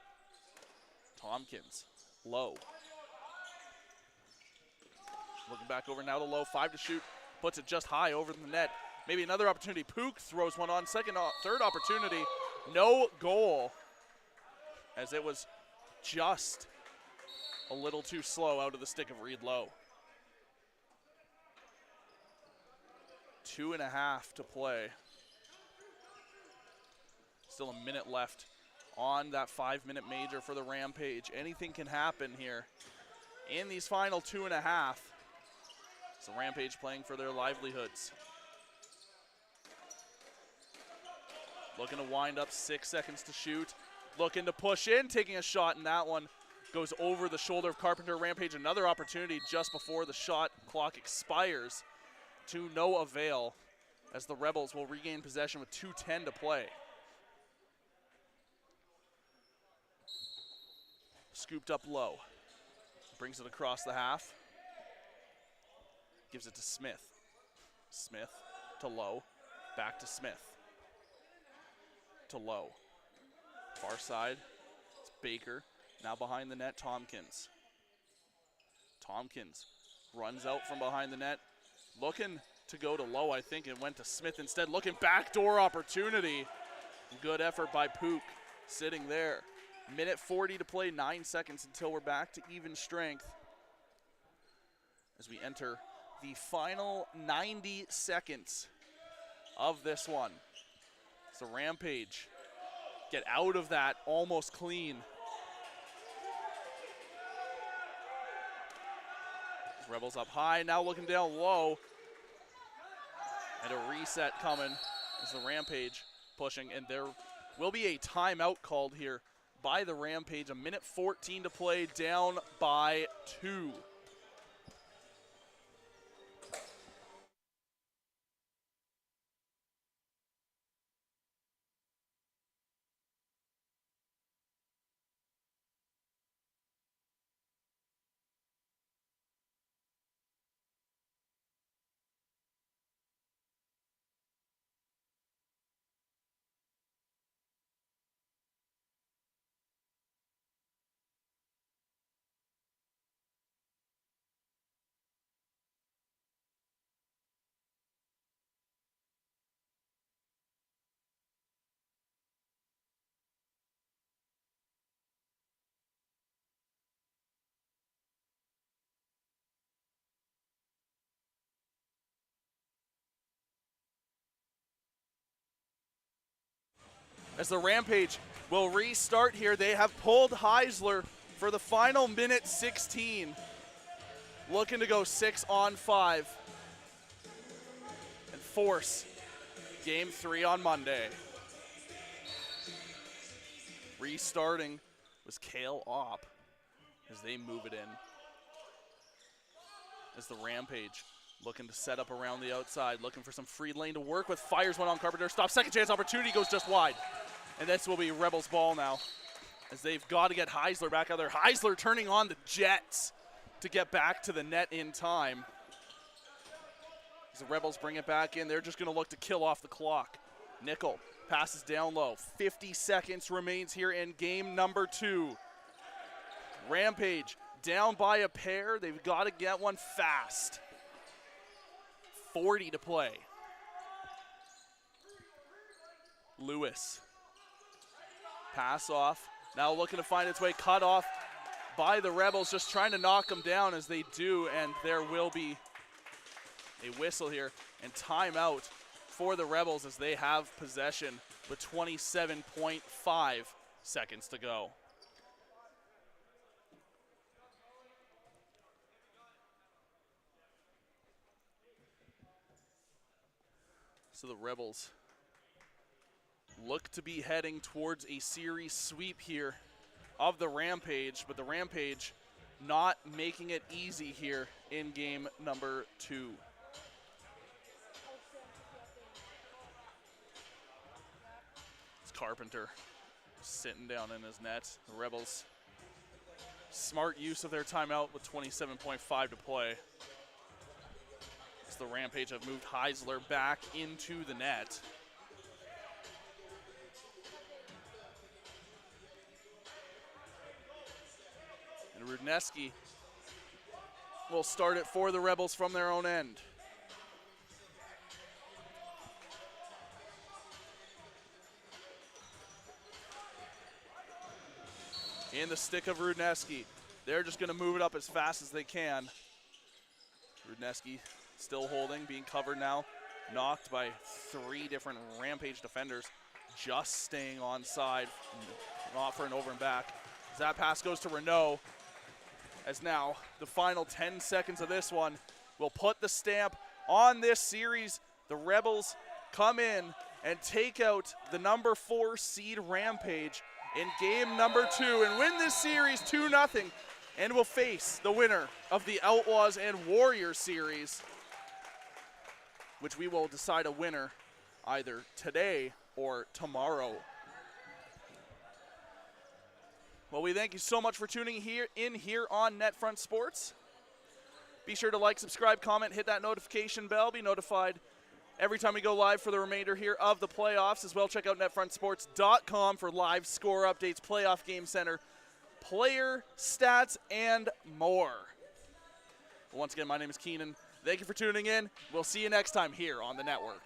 Tompkins. Low. Looking back over now to Low. 5 to shoot. Puts it just high over the net. Maybe another opportunity. Pook throws one on. Third opportunity. No goal. As it was just a little too slow out of the stick of Reed Low. 2.5 to play. Still a minute left on that 5-minute major for the Rampage. Anything can happen here in these final 2.5. So Rampage playing for their livelihoods. Looking to wind up, 6 seconds to shoot. Looking to push in, taking a shot, and that one goes over the shoulder of Carpenter. Rampage, another opportunity just before the shot clock expires, to no avail, as the Rebels will regain possession with 2:10 to play. Scooped up Low. Brings it across the half. Gives it to Smith. Smith to Low. Back to Smith. To Low. Far side. It's Baker. Now behind the net, Tompkins. Tompkins runs out from behind the net. Looking to go to Low, I think, and went to Smith instead. Looking backdoor opportunity. Good effort by Pook, sitting there. Minute 40 to play, 9 seconds until we're back to even strength. As we enter the final 90 seconds of this one. So Rampage get out of that almost clean. Rebels up high, now looking down low. And a reset coming as the Rampage pushing, and there will be a timeout called here by the Rampage. A minute 14 to play, down by 2. As the Rampage will restart here, they have pulled Heisler for the final minute 16. Looking to go 6-on-5 and force game 3 on Monday. Restarting was Kale Opp as they move it in. As the Rampage looking to set up around the outside, looking for some free lane to work with. Fires one on Carpenter, stop, second chance opportunity, goes just wide. And this will be Rebels ball now, as they've got to get Heisler back out there. Heisler turning on the jets to get back to the net in time. As the Rebels bring it back in, they're just going to look to kill off the clock. Nickel passes down low. 50 seconds remains here in game number 2. Rampage down by a pair. They've got to get one fast. 40 to play. Lewis. Pass off. Now looking to find its way, cut off by the Rebels, just trying to knock them down as they do, and there will be a whistle here and timeout for the Rebels as they have possession with 27.5 seconds to go. So the Rebels look to be heading towards a series sweep here of the Rampage, but the Rampage not making it easy here in game number 2. It's Carpenter sitting down in his net. The Rebels, smart use of their timeout with 27.5 to play. As the Rampage have moved Heisler back into the net. And Rudneski will start it for the Rebels from their own end. In the stick of Rudneski. They're just going to move it up as fast as they can. Rudneski still holding, being covered now. Knocked by 3 different Rampage defenders. Just staying onside, not for an over and back. As that pass goes to Renault. As now the final 10 seconds of this one will put the stamp on this series. The Rebels come in and take out the number 4 seed Rampage in game number 2 and win this series 2-0, and will face the winner of the Outlaws and Warriors series, which we will decide a winner either today or tomorrow. Well, we thank you so much for tuning in here on NetFront Sports. Be sure to like, subscribe, comment, hit that notification bell, be notified every time we go live for the remainder here of the playoffs. As well, check out netfrontsports.com for live score updates, playoff game center, player stats, and more. Once again, my name is Keenan. Thank you for tuning in. We'll see you next time here on the network.